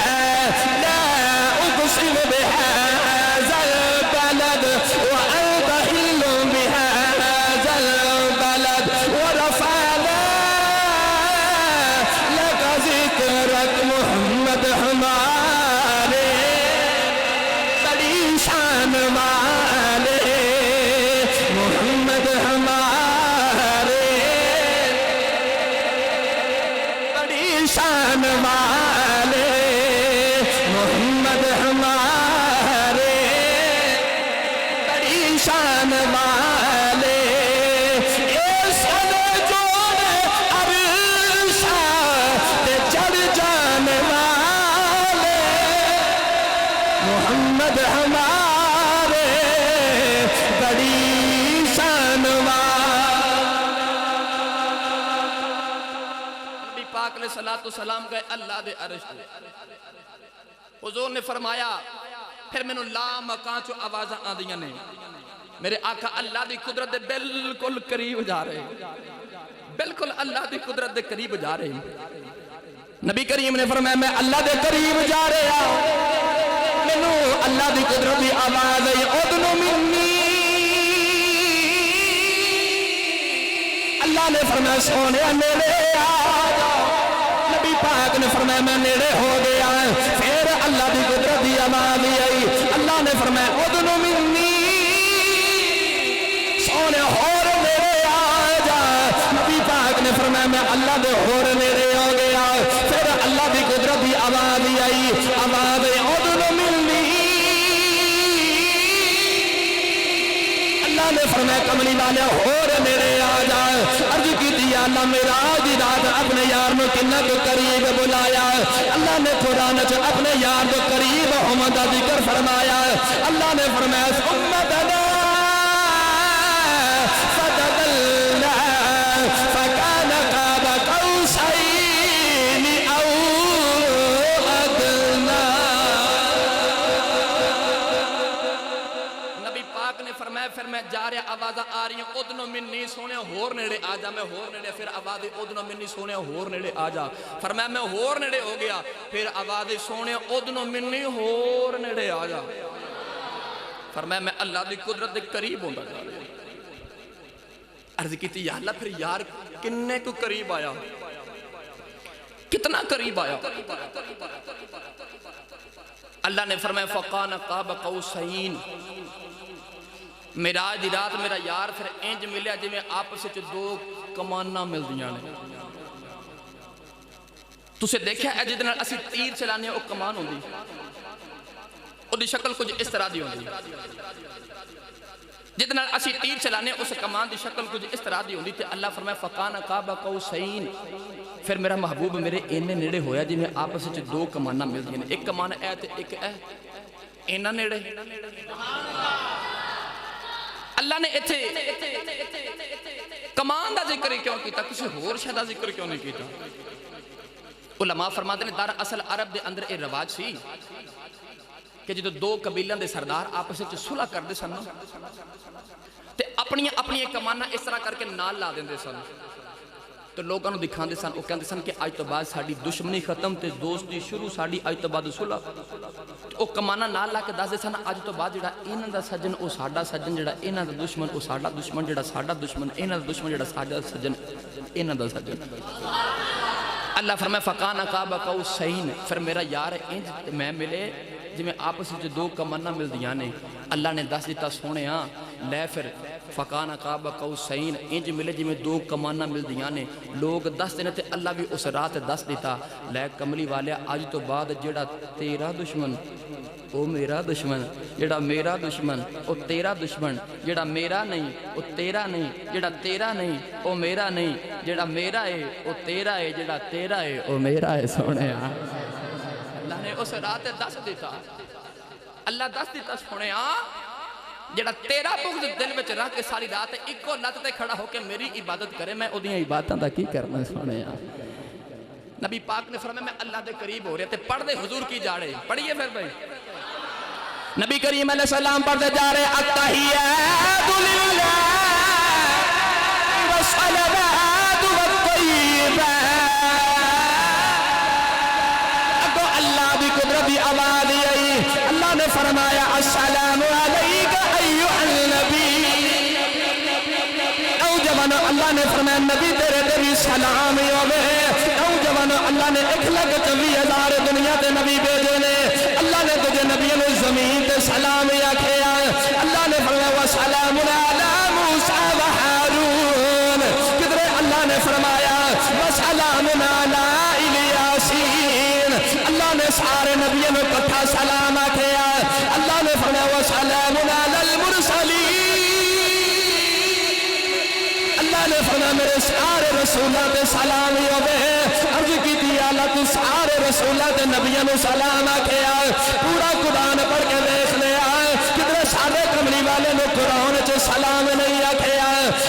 لا اقسم بهذا البلد وانت حل بهذا البلد ورفعنا لك ذكرك محمد ہمارے بڑی شان والے محمد ہمارے بڑی شان والے محمد ہمارے بڑی شان والے محمد ہمارے بڑی شان نبی پاک علیہ الصلوۃ والسلام گئے اللہ دے عرش تے حضور نے فرمایا پھر مینوں لا مکان چوں آوازاں آندیاں نے میرے آقا اللہ دی قدرت دے بالکل قریب جا رہے بالکل اللہ دی قدرت دے قریب جا رہے نبی کریم نے فرمایا میں اللہ دے قریب جا رہا مینوں اللہ دی قدرت دی آواز آئی اذن منی اللہ نے فرمایا سونے نیڑے آ جا نبی پاک نے فرمایا میں نیڑے ہو گیا پھر اللہ دی قدرت دی آواز آئی اللہ نے فرمایا اذن منی سونے ہور نیڑے آ جا نبی پاک نے فرمایا میں اللہ دے ہور نیڑے ہو گیا پھر اللہ دی قدرت دی آواز آئی آواز اذن منی اللہ نے فرمایا کملی والے ہور میرے آ جا عرض کی دیا اللہ معراج دی رات اپنے یار میں کنا تو قریب بلایا اللہ نے قرآن چ اپنے یار تو قریب ہونے دا ذکر فرمایا اللہ نے فرمایا امتنا فتدلى فكان قاب قوسين او ادنى نبی پاک نے فرمایا پھر میں جا رہا آوازاں آ رہی ہیں اذن منی سونے ہور نیڑے آ جا میں ہور نیڑے پھر آواز اذن منی سونے ہور نیڑے آ جا فرمایا میں ہور نیڑے ہو گیا پھر آواز سونے اذن منی ہور نیڑے آ جا فرمایا میں اللہ دی قدرت دے قریب ہوندا جا رہا عرض کیتی یا اللہ پھر یار کنے کو قریب آیا کتنا قریب آیا اللہ نے فرمایا فقان قاب قوسین معراج دی رات میرا یار پھر انج ملیا جی میں آپس وچ دو کماناں ملدیاں نے تسے دیکھیا ہے جدے نال اسی تیر چلانے او کمان ہوندی او دی شکل کچھ اس طرح دی ہوندی جدے نال اسی تیر چلانے اس کمان دی شکل کچھ اس طرح دی ہوندی تے اللہ فرمایا فقان قاب قوسین پھر میرا محبوب میرے اینے نیڑے ہویا جی میں آپس وچ دو کماناں ملدیاں نے ایک کمان اے تے ایک اے اینا نیڑے اللہ نے اتھے کمان دا ذکر کیوں کیتا کسی ہور شے دا ذکر کیوں نہیں کیتا علماء فرماتے ہیں دار اصل عرب دے اندر اے رواج سی کہ جدو دو قبیلیاں دے سردار آپس وچ صلح کردے سن تے اپنی اپنی کماناں اس طرح کر کے نال لا دیندے سن تو لوگوں دکھاندے سن او کہندے سن کہ اج تو بعد ساڈی دشمنی ختم تے دوستی شروع ساڈی اج تو بعد صلح او کماناں نال لا کے دسدے سن اج تو بعد جڑا انہاں دا سجن او ساڈا سجن جڑا انہاں دا دشمن او ساڈا دشمن جڑا ساڈا دشمن انہاں دا دشمن جڑا ساڈا سجن انہاں دا سجن اللہ فرمائے فَقَانَ قَابَ قَوْسَيْنِ، پھر میرا یار انج میں ملے جی میں آپس جو دو کمانہ مل دیاں نے. اللہ نے دس دیتا سونے ہاں لے پھر فَقَانَ قَابَ قَوْسَيْنِ انج ملے جی میں دو کمانہ مل دیاں نے. لوگ دس دینے تھے اللہ بھی اس رات دس دیتا. لے کملی والے آج تو بعد جڑا تیرا دشمن او میرا دشمن، جڑا میرا دشمن او تیرا دشمن، جڑا میرا نہیں او تیرا نہیں، جڑا تیرا نہیں او میرا نہیں، جڑا میرا ہے او تیرا ہے، جڑا تیرا ہے او میرا ہے. سونے اللہ نے اس رات دس دیتا. اللہ دس دیتا سونے جڑا تیرا بغض دل میں رکھ کے ساری رات ایک کو لت تے کھڑا ہو کے میری عبادت کرے میں اودیاں عبادتاں دا کی کرنا. سونے نبی پاک نے فرمایا میں اللہ دے قریب ہو رہے تے پڑھ دے حضور کی جاڑے. پڑھیے پھر بھائی نبی کریم علیہ السلام پڑھتے جا رہے التحیات للہ والصلوات والطیبات. اگو اللہ بھی قدرتی آواز آئی. اللہ نے فرمایا السلام علیک ایھا النبی. نوجوان اللہ نے فرمایا نبی تیرے تے بھی سلام ہوے. نوجوان اللہ نے 1,24,000 دنیا تے نبی بھیجے نے. اللہ نے تجھے نبیوں نے زمین تے سلام آکھیا. اللہ نے فرمایا وسلام علی موسیٰ و ہارون. کدھر اللہ نے فرمایا وسلام علی الیاسین. اللہ نے سارے نبیوں نے کٹھا سلام آکھیا. اللہ نے فرمایا وسلام علی المرسلین. اللہ نے فرمایا میرے سارے رسولہ تے سلام ہوے. عرض کی تھی اللہ تو سارے رسولہ تے نبیوں نے سلام آکھیا. پورا قرآن پڑھ کے دیکھ لیا کدھر سارے کملی والے نے قرآن چ سلام نہیں آکھیا.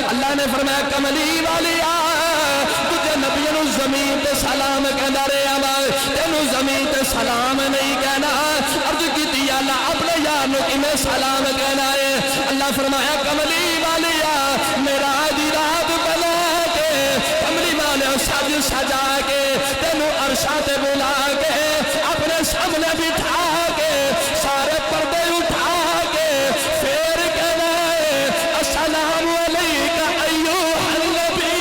اللہ نے فرمایا کملی والیا تجھے نبیوں نے زمین تے سلام کہندا رہیا وا تینوں زمین تے سلام نہیں کہنا. عرض کی تھی اللہ اپنے یار نو کیویں سلام کہنا ہے. اللہ فرمایا کملی والیا میرا دی رات بلا کے کملی والے سج سجا کے تینوں عرشاں تے بلا کے اپنے سامنے بٹھا کے سارے پردے اٹھا کے پھر کہنا ہے السلام علیک ایھا النبی.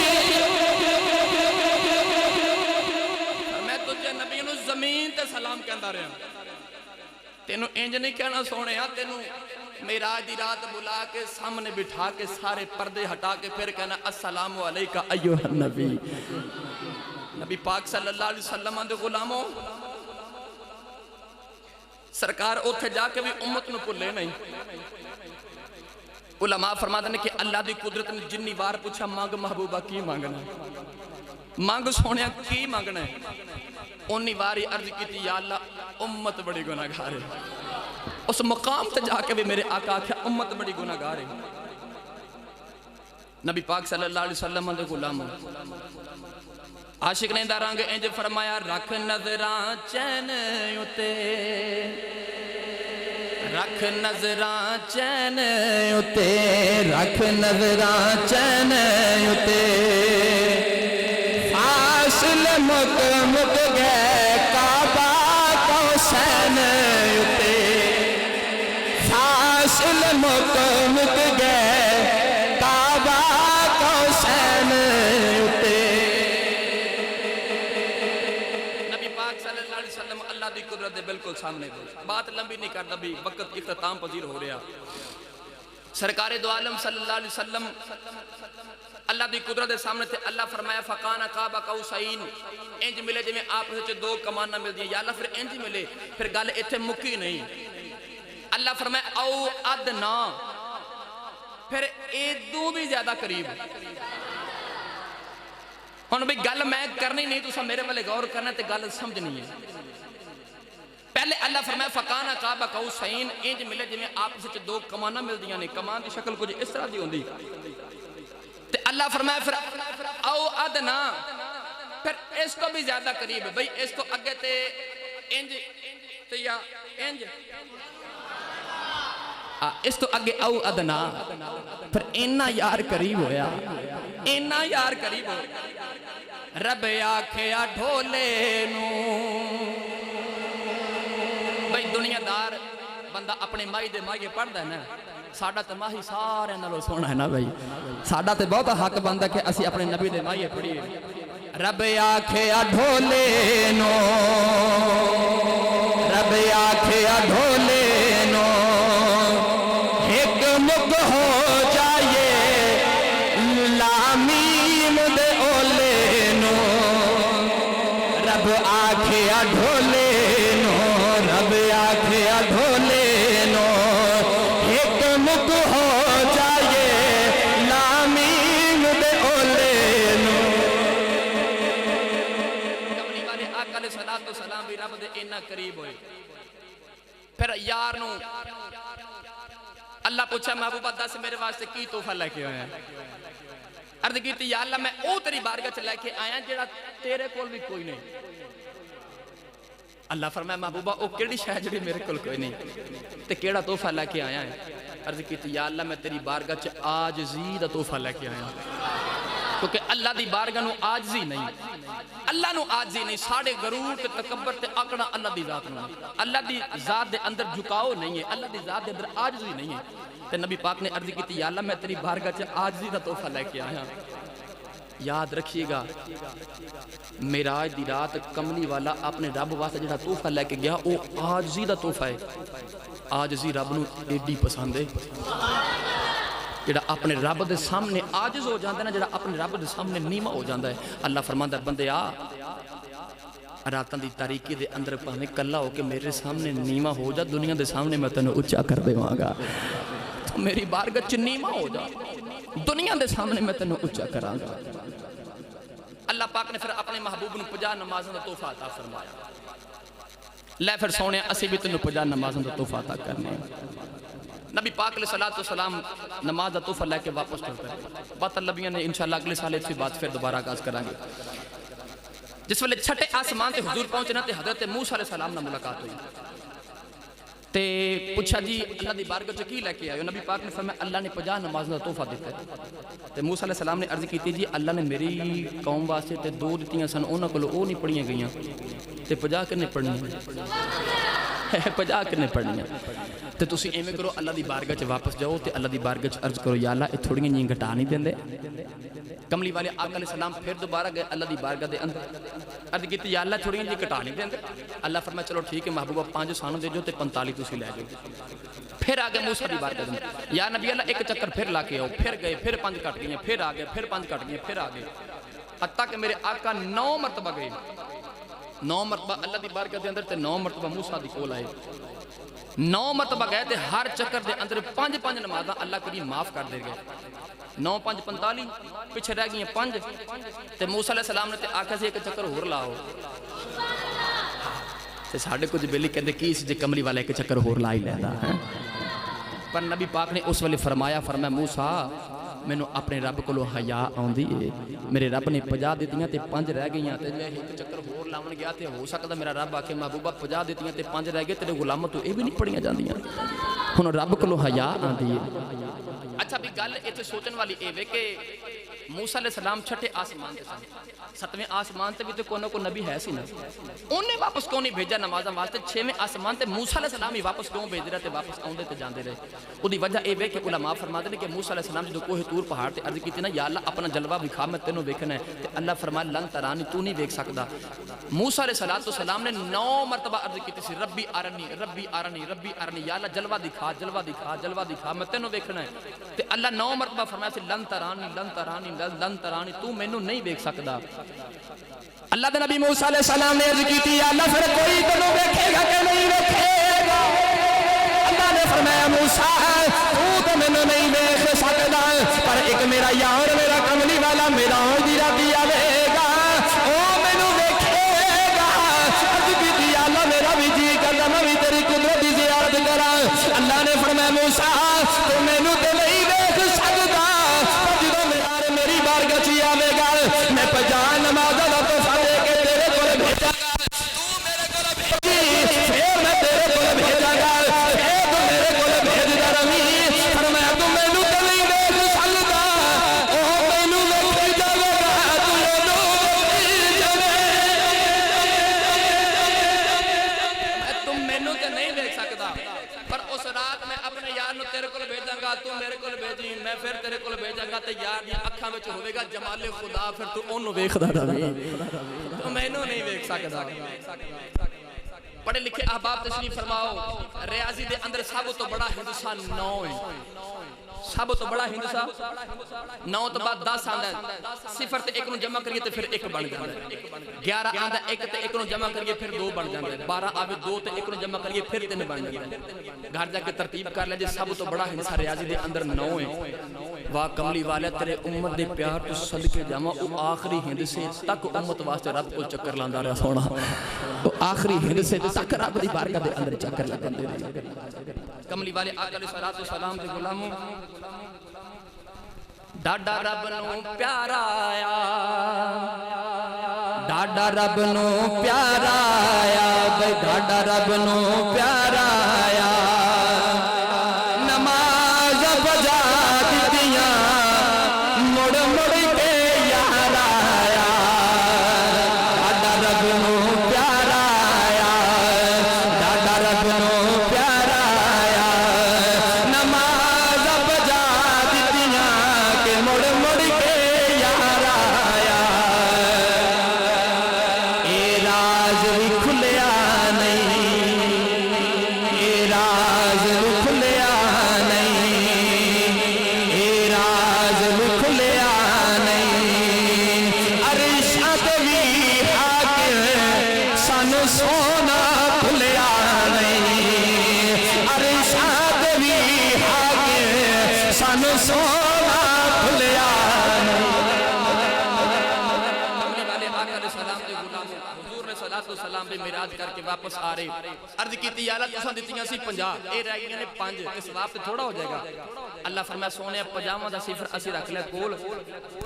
میں تجھے نبی نو زمین تے سلام کہندا رہا. تینوں انج نہیں کہنا سونے تینوں معراج دی رات بلا کے سامنے بٹھا کے سارے پردے ہٹا کے پھر کہنا السلام علیک ایھا النبی. نبی پاک صلی اللہ علیہ وسلم دے غلاموں سرکار اوتھے جا کے بھی امت نو بھلے نہیں. علماء فرماتے ہیں کہ اللہ دی قدرت نے جنی بار پوچھا مانگ محبوبہ کی مانگنا مانگ سونے کی مانگنا ہے. اونی باری عرض کی تھی یا اللہ امت بڑی گناہگار ہے. اس مقام تے جا کے بھی میرے آقا آکھیا امت بڑی گناہگار ہے. نبی پاک صلی اللہ علیہ وسلم دے غلاموں عاشق نے دا رنگ انج فرمایا رکھ نظراں چین اتے رکھ نظراں چین اتے رکھ نظراں چین اتے فاصلے مک مک گئے کعبہ قوسین اتے فاصلے مک مک گئے کعبہ قوسین اتے. اللہ دی قدرت دے بالکل سامنے دے. بات لمبی نہیں کرتا بھی وقت اختتام پذیر ہو رہا. سرکار دو عالم صلی اللہ علیہ وسلم اللہ دی قدرت دے سامنے تھے. اللہ فرمایا فَقَانَ قَابَ قَوْسَيْنِ انج ملے جی میں آپ سے دو کمانہ مل دیا. یا اللہ پھر انج ملے پھر گل ایتھے مکی نہیں. اللہ فرمایا او ادنا پھر ایدوں بھی زیادہ قریب. ہن بھی گل میں کرنی نہیں تساں میرے والے غور کرنا تے گل سمجھنی ہے. پہلے اللہ فرمایا فَقَانَ قَابَ قَوْسَيْنِ انج ملے جی میں آپ سے دو کمانہ مل دیا. نہیں کمان دی شکل کچھ اس طرح دی ہوندی. تے اللہ فرمایا پھر او ادنا پھر اس کو بھی زیادہ قریب ہے. بھئی اس کو اگے تے انج تے یا انج اس تو اگے او ادنا پھر اینا یار قریب ہویا اینا یار قریب ہویا. رب آکھیا ڈھولے نو. بھئی دنیا دار بندہ اپنے مائی دے مائیے پڑھ دا ہے نا. ساڑھا تے ماہی سارے نالو سونا ہے نا بھئی. ساڑھا تے بہت حق بندہ کہ اسی اپنے نبی دے مائیے پڑھیے. رب آکھے ڈھولے نو رب آکھے ڈھولے نو ایک مگ ہو جائے لامیم دے اولے نو رب آکھے ڈھولے نو رب آکھے ڈھولے نو ایک مگ ہو جائے لامیم دے اولے نو کملی والے آقا علیہ الصلوۃ والسلام بھی رب دے اتنا قریب ہوئے پھر یار نو اللہ پوچھا محبوبہ دس میرے واسطے کی تحفہ لے کے آیا عرض کیتی یا اللہ میں او تیری بارگاہ چ لے کے آیا جڑا تیرے کول بھی کوئی نہیں اللہ فرمایا محبوبہ او کیڑی شے جڑی میرے کول کوئی نہیں تے کیڑا تحفہ لے کے آیا ہے عرض کیتی یا اللہ میں تیری بارگاہ چ عاجزی دا تحفہ لے کے آیا کیونکہ اللہ دی بارگاہ نو عاجزی نہیں اللہ نو عاجزی نہیں ساڑے غرور تے تکبر تے اکڑا اللہ دی ذات نو اللہ دی ذات دے اندر جھکاؤ نہیں ہے اللہ دی ذات دے اندر عاجزی نہیں ہے تے نبی پاک نے عرض کی یا اللہ میں تیری بارگاہ چ عاجزی دا تحفہ لے کے آیا یاد رکھیے گا معراج دی رات کملی والا اپنے رب واسطے جڑا تحفہ لے کے گیا او عاجزی دا تحفہ ہے عاجزی رب نو ایڈی پسند ہے جڑا اپنے رب دے سامنے عاجز ہو جاندا ہے نا جڑا اپنے رب دے سامنے نیواں ہو جاندا ہے اللہ فرماندا ہے بندے آ راتاں دی تاریکی دے اندر پاویں کلا ہو کے میرے سامنے نیواں ہو جا دنیا دے سامنے میں تینوں اونچا کر دیواں گا تو میری بارگاہ چ نیواں ہو جا دنیا دے سامنے میں تینوں اونچا کراں گا اللہ پاک نے پھر اپنے محبوب نو 50 نمازاں دا تحفہ عطا فرمایا لے پھر سونے اسی بھی تینوں 50 نمازاں دا تحفہ عطا کرنے نبی پاک علیہ الصلوۃ والسلام نماز دا تحفہ لے کے واپس چلتے ہیں بات طلبیاں نے انشاءاللہ اگلے سال اسی بات پھر دوبارہ آغاز کریں گے جس ویلے چھٹے آسمان تے حضور پہنچنا تے حضرت موسیٰ علیہ السلام نہ ملاقات ہوئی تے پوچھا جی اللہ دی بارگاہ چ کی لے کے آئے نبی پاک نے فرمایا اللہ نے 50 نماز دا تحفہ دیتا ہے تے موسیٰ علیہ السلام نے عرض کی جی اللہ نے میری قوم واسطے تے 2 دتیاں سن انہاں کولوں او نہیں پڑھیاں گئیاں تے 50 کنے پڑھنیاں 50 کنے پڑھنیاں تے تسی ایویں کرو اللہ دی بارگاہ چ واپس جاؤ تے اللہ دی بارگاہ چ عرض کرو یا اللہ اے تھوڑیاں جیاں گھٹا نہیں دیندے کملی والے آقا علیہ السلام پھر دوبارہ گئے اللہ دی بارگاہ دے اندر عرض کیتی یا اللہ تھوڑیاں جی گھٹا نہیں دیندے اللہ فرمایا چلو ٹھیک ہے محبوبہ 5 سانوں دے جو تے 45 تسی لے جاؤ پھر آگے موسیٰ دی بارگاہ دے اندر یا نبی اللہ ایک چکر پھر لا کے آؤ پھر گئے پھر 5 کٹ گئے پھر آگے پھر 5 کٹ گئے پھر آگے حتیٰ کہ میرے آقا 9 مرتبہ گئے 9 مرتبہ اللہ دی بارگاہ دے اندر تے 9 مرتبہ موسیٰ دی کول آئے 9 مرتبہ گئے تے ہر چکر دے اندر 5 نمازاں اللہ کریم معاف کر دے گئے 9 5 45 پیچھے رہ گئی 5 تے موسیٰ علیہ السلام نے تے آکھا سی ایک چکر ہور لاؤ تے ساڈے کچھ بیلی کہندے کی سی جے کملی والا ایک چکر ہور لا ہی لیندا ہے پر نبی پاک نے اس ویلے فرمایا موسیٰ مینوں اپنے رب کولوں حیا آوندی ہے میرے رب نے 50 دتیاں تے 5 رہ گئیاں تے جے ایک چکر ہور لاون گیا تے ہو سکدا میرا رب آکھے محبوبہ 50 دتیاں تے 5 رہ گئے تیرے غلام تو اے بھی نہیں پڑھیاں جاندیاں ہن رب کولوں حیا آندی ہے اچھا بھی گل ایتھے سوچن والی اے وے کہ موسیٰ علیہ السلام چھٹے آسمان تے سن 7ویں آسمان تے بھی تے کوئی نہ کوئی نبی ہے سی نا انہیں واپس کیوں نہیں بھیجا نمازاں واسطے 6ویں آسمان تے موسیٰ علیہ السلام ہی واپس کیوں بھیج رہے تے واپس آوندے تے جاندے رہے اودی وجہ اے وے کہ علماء فرماتے ہیں کہ موسیٰ علیہ السلام جدوں کوہ طور پہاڑ تے عرض کیتی نا یا اللہ اپنا جلوہ دکھا میں تینوں ویکھنا ہے تے اللہ فرمایا لن ترانی تو نہیں ویکھ سکدا موسیٰ علیہ السلام نے 9 مرتبہ عرض کیتی سی ربی ارنی ربی ارنی ربی ارنی یا اللہ جلوہ دکھا جلوہ دکھا جلوہ دکھا میں تینوں ویکھنا ہے تے اللہ 9 مرتبہ فرمایا سی لن ترانی لن ترانی لن ترانی تو مینوں نہیں ویکھ سکدا اللہ دے نبی موسیٰ علیہ السلام نے عرض کی یا اللہ پھر کوئی تینوں دیکھے گا کہ نہیں دیکھے گا اللہ نے فرمایا موسیٰ تو تو مینوں نہیں دیکھ سکدا پر ایک میرا یار میرا کملی والا میرا دی ربی آوے گا او مینوں دیکھے گا عرض کی یا اللہ میرا بھی جی کردا میں بھی تیری قدرت دی زیارت کراں اللہ نے فرمایا موسیٰ تو مینوں تے نہیں دیکھ سکدا پر جدوں میری بارگاہ چ آوے گا میں 50 نمازاں دا تحفہ دے کے تیرے کول بھیجاں گا تو میرے کول بھیجی پھر میں تیرے کول بھیجاں گا پھر تو میرے کول بھیجدا رہی فرمایا تو مینوں تے نہیں دیکھ سکدا او مینوں ویکھ جاوے گا تو مینوں ویکھ جاوے تم مینوں تے نہیں دیکھ سکدا پر اس رات میں اپنے یار نو تیرے کول گا تو میرے کول بھیجی میں پھر تیرے کول بھیجاں گا تے یار دی اکھاں وچ ہوے گا جمال خدا پھر تو اونوں ویکھدا رہے تو مینوں نہیں ویکھ سکدا پڑھے لکھے احباب تشریف فرماؤ ریاضی دے اندر سب تو بڑا ہندسہ 9 ہے سب تو بڑا ہندسہ 9 تو بعد 10 آندا ہے صفر تے 1 نو جمع کریے تے پھر 1 بن جاندا ہے 11 آندا 1 تے 1 نو جمع کریے پھر 2 بن جاندا ہے 12 آوے 2 تے 1 نو جمع کریے پھر 3 بن جاندا ہے گھر جا کے ترتیب کر لے جے سب تو بڑا ہندسہ ریاضی دے اندر 9 ہے واہ کملی والے تیرے امت دے پیار تو صدقے جاواں او آخری ہندسے تک امت واسطے رب کو چکر لاندا رہا سونا تو آخری ہندسے تک رب دی بارگاہ دے اندر چکر لگاندے رہے کملی والے آقا علیہ الصلوۃ والسلام دے غلاموں ڈاڈا رب نو پیارا آیا ڈاڈا رب نو پیارا آیا بھئی ڈاڈا رب نو پیارا آیا نماز بجا دیتیاں مڑ مڑ کے یار آیا ڈاڈا رب نو پیارا آیا ڈاڈا رب نو پیارا آیا نماز بجا دیتیاں کہ مڑ مڑ کے یار آیا اے راز بھی کھلیا نہیں اے راز بھی کھلیا نہیں اے راز بھی کھلیا نہیں عرشاں تے بھی حاکم سانو سونا کھلیا نہیں عرشاں تے بھی حاکم سانو سونا کھلیا سلام پہ میراج کر کے واپس آ رہے عرض کیتی یا اللہ تساں دتیاں سی 50 اے رہ گئے نے 5 اس ثواب تے تھوڑا ہو جائے گا اللہ فرمایا سونے 50 دا صفر اسی رکھ لے کول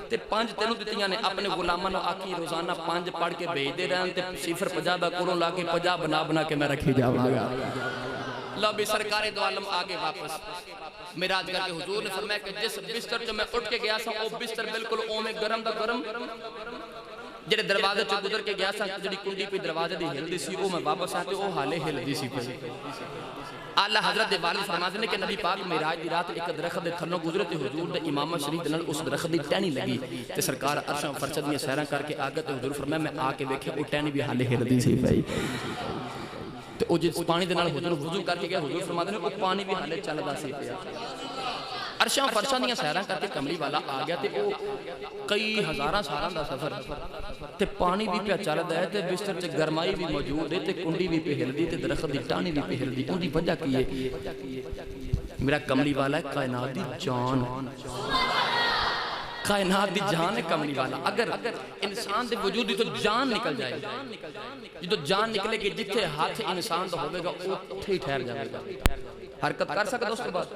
تے 5 تینوں دتیاں نے اپنے غلاماں نو آکھی روزانہ 5 پڑھ کے بھیج دے رہن تے صفر 50 دا کولوں لا کے 50 بنا بنا کے میں رکھی جاواں گا لو بھی سرکار دو عالم آگے واپس میراج کر کے حضور نے فرمایا کہ جس بستر جو میں اٹھ کے گیا سا وہ بستر بالکل اومے گرم دا گرم جڑے دروازے چ گزر کے گیا سا جڑی کنڈی پہ دروازے دی ہلدی سی او میں واپس آتے او حالے ہلدی سی پئی اعلی حضرت دے والد فرماتے ہیں کہ نبی پاک معراج دی رات ایک درخت دے تھلوں گزرے تے حضور دے امامت شریف دے نال اس درخت دی ٹہنی لگی تے سرکار عرش فرش دیاں سیراں کر کے آگے تے حضور فرمایا میں آ کے ویکھیا او ٹہنی بھی حالے ہلدی سی پئی تے او جس پانی دے نال حضور وضو کر کے گیا حضور فرماتے ہیں او پانی بھی حالے چلدا سی پیا عرشاں فرشاں دیاں سیراں کر کے کملی والا آ گیا تے او کئی ہزاراں سالاں دا سفر تے پانی بھی پیا چلدا ہے تے بستر چ گرمائی بھی موجود ہے تے کنڈی بھی پہ ہلدی تے درخت دی ٹہنی بھی پہ ہلدی اون دی وجہ کی ہے میرا کملی والا ہے کائنات دی جان کائنات دی جان ہے کملی والا اگر انسان دے وجود دی تو جان نکل جائے جدو جان نکلے گی جتھے ہاتھ انسان دا ہوگا اتھے ہی ٹھہر جائے گا حرکت کر سکتا اس کے بعد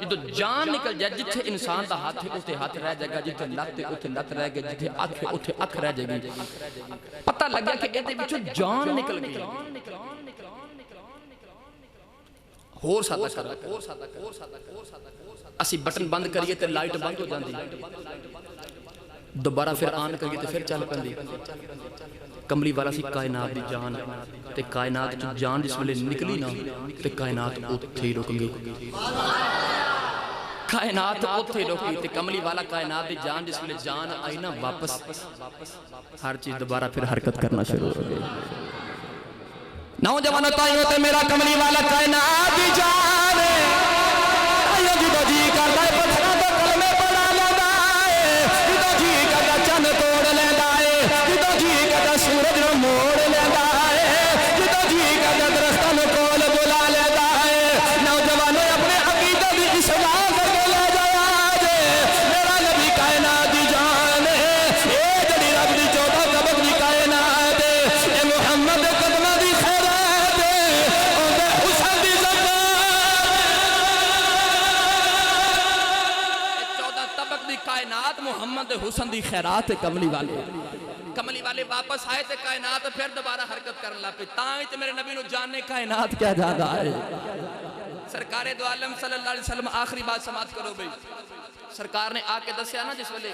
جدو جان نکل جائے جتھے انسان دا ہاتھ ہے اتھے ہاتھ رہ جائے گا جتھے لت ہے اتھے لت رہ گئے جتھے اکھ ہے اتھے اکھ رہ جائے گی پتہ لگ گیا کہ ایدے بچو جان نکل گئی ہور ساتھ کر اسی بٹن بند کریے تے لائٹ بند ہو جاندی دوبارہ پھر آن کریے تے پھر چل پندی کملی والا سی کائنات دی جان تے کائنات جو جان جس ویلے نکلی نا تے کائنات اتھے ہی رک گئی کائنات اتھے ہی رک گئی تے کملی والا کائنات دی جان جس ویلے جان آئی نا واپس ہر چیز دوبارہ پھر حرکت کرنا شروع ہو گئی نوجوانوں تائیوں تے میرا کملی والا کائنات دی جان جدو جی کردا ہے پتھراں تے کلمے پڑھا لیندا ہے جدو جی کردا چن توڑ لیندا ہے جدو جی کردا سورج نوں موڑ لیندا ہے جدو جی کردا درختاں نوں کول بلا لیندا ہے نوجوانوں اپنے عقیدے دی اصلاح کر کے لے جایا جے میرا نبی کائنات دی جان ہے اے جڑی رب دی 14 طبق دی کائنات ہے اے محمد قدماں دی خیرات ہے اوندا حسن دی کائنات محمد حسن دی خیرات کملی والے واپس آئے تے کائنات پھر دوبارہ حرکت کرن لا پئی تاں تے میرے نبی نو جاننے کائنات کیا جادا ہے سرکار دو عالم صلی اللہ علیہ وسلم آخری بات سماعت کرو بھئی سرکار نے آ کے دسیا نا جس ویلے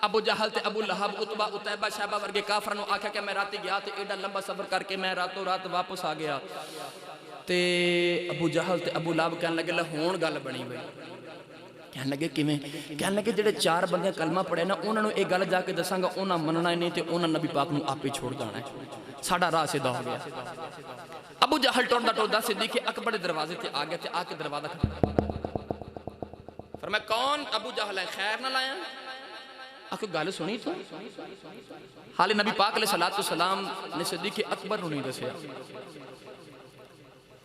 ابو جہل تے ابو لہب اتبا اتیبہ شہبہ ورگے کافرانو آکھا کہ میں راتی گیا تے ایڈا لمبا سفر کر کے میں راتوں رات واپس آ گیا تے ابو جہل تے ابو لہب کہنے لگے ہون گل بنی بھئی کہنے لگے کیویں کہنے لگے جڑے 4 بندے کلمہ پڑھے نا انہاں نو ایک گل جا کے دساں گا انہاں مننا ہی نہیں تے انہاں نبی پاک نو آپ ہی چھوڑ جانا ہے ساڈا راہ سیدھا ہو گیا ابو جہل ٹردا ٹردا صدیق اکبر دے دروازے تے آ گیا تے آ کے دروازہ کھٹکھٹایا فرمایا کون ابو جہل ہے خیر نہ لایا آخو گل سنی تو حال نبی پاک علیہ السلام نے صدیق اکبر نو نہیں دسیا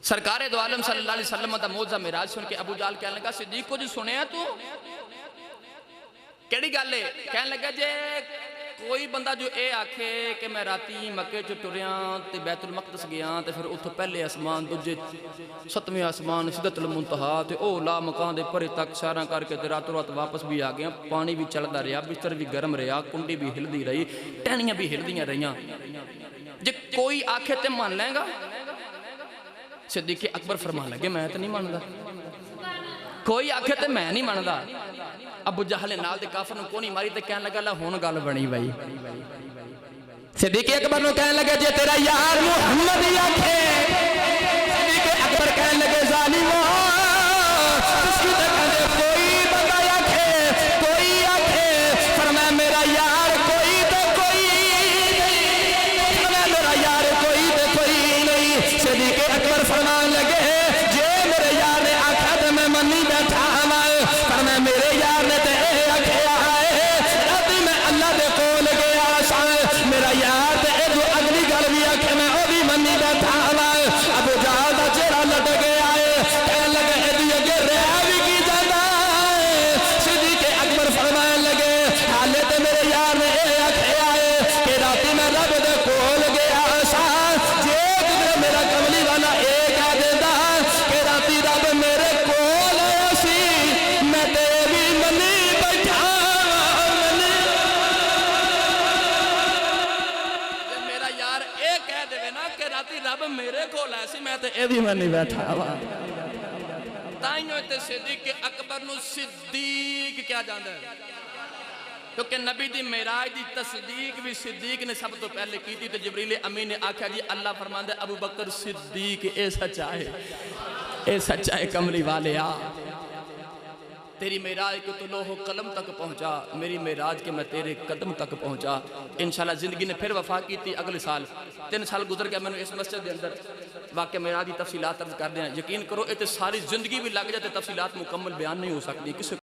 سرکار دو عالم صلی اللہ علیہ وسلم دا موجزہ معراج سن کے ابو جہل کہنے لگا صدیق کو جو سنے ہیں تو کیڑی گل ہے کہنے لگا جے کوئی بندہ جو اے آکھے کہ میں راتی مکے چ ٹریاں تے بیت المقدس گیا تے پھر اتھوں پہلے آسمان دوجے 7ویں آسمان سدرۃ المنتہا تے او لا مکان دے پرے تک سیراں کر کے تے راتوں رات واپس بھی آ گیا پانی بھی چلدا رہیا بستر بھی گرم رہیا کنڈی بھی ہلدی رہی ٹہنیاں بھی ہلدیاں رہیاں جے کوئی آکھے تے مان لیں گا صدیق اکبر فرمان لگے میں تو نہیں ماندا کوئی آکھے تے میں نہیں ماندا ابو جہل نال دے کافر نو کونی ماری تے کہنے لگا لا ہون گل بنی بھائی صدیق اکبر نو کہنے لگے جے تیرا یار محمد ہی آکھے صدیق اکبر کہنے لگے ظالمو اس کی تے کہنے کوئی بندہ آکھے کوئی آکھے فرمایا میرا یار کوئی تے کوئی نہیں فرمایا میرا یار کوئی تے کوئی نہیں صدیق اکبر فرمان لگے جے میرے یار نے آکھا تے میں منی بیٹھا فرمایا میرے یار نے تے اے آکھیا ہے رات میں اللہ دے کول گیا سا میرا یار تے اے جو اگلی گل بھی آکھے میں او بھی منی بیٹھا ابو جہل دا چہرہ لٹ گیا ہے کہنے لگے اے دی اگے رہا بھی کی جاندا ہے صدیق اکبر فرمانے لگے حالے تے میرے یار نے اے آکھیا ہے کہ راتی میں رب دے کول گیا سا جے کدھر میرا کملی والا اے کہہ دیندا کہ راتی رب میرے کول سی میں تے بھی منی بیٹھا میرا یار اے کہہ دے نا کہ راتی رب میرے کول ایسی میں تے اے بھی منی بیٹھا تائیوں تے صدیق اکبر نو صدیق کیا جاندا ہے کیونکہ نبی دی معراج دی تصدیق بھی صدیق نے سب تو پہلے کی تھی تو جبریل امین نے آکھا جی اللہ فرماندا ابو بکر صدیق اے سچا ہے کملی والے آ تیری معراج کے تو لوح و قلم تک پہنچا میری معراج کے میں تیرے قدم تک پہنچا انشاءاللہ زندگی نے پھر وفا کی تھی اگلے سال 3 سال گزر گیا میں نے اس مسجد دے اندر واقعہ معراج کی تفصیلات عرض کر دیں یقین کرو یہ ساری زندگی بھی لگ جاتے تفصیلات مکمل بیان نہیں ہو سکتی کسی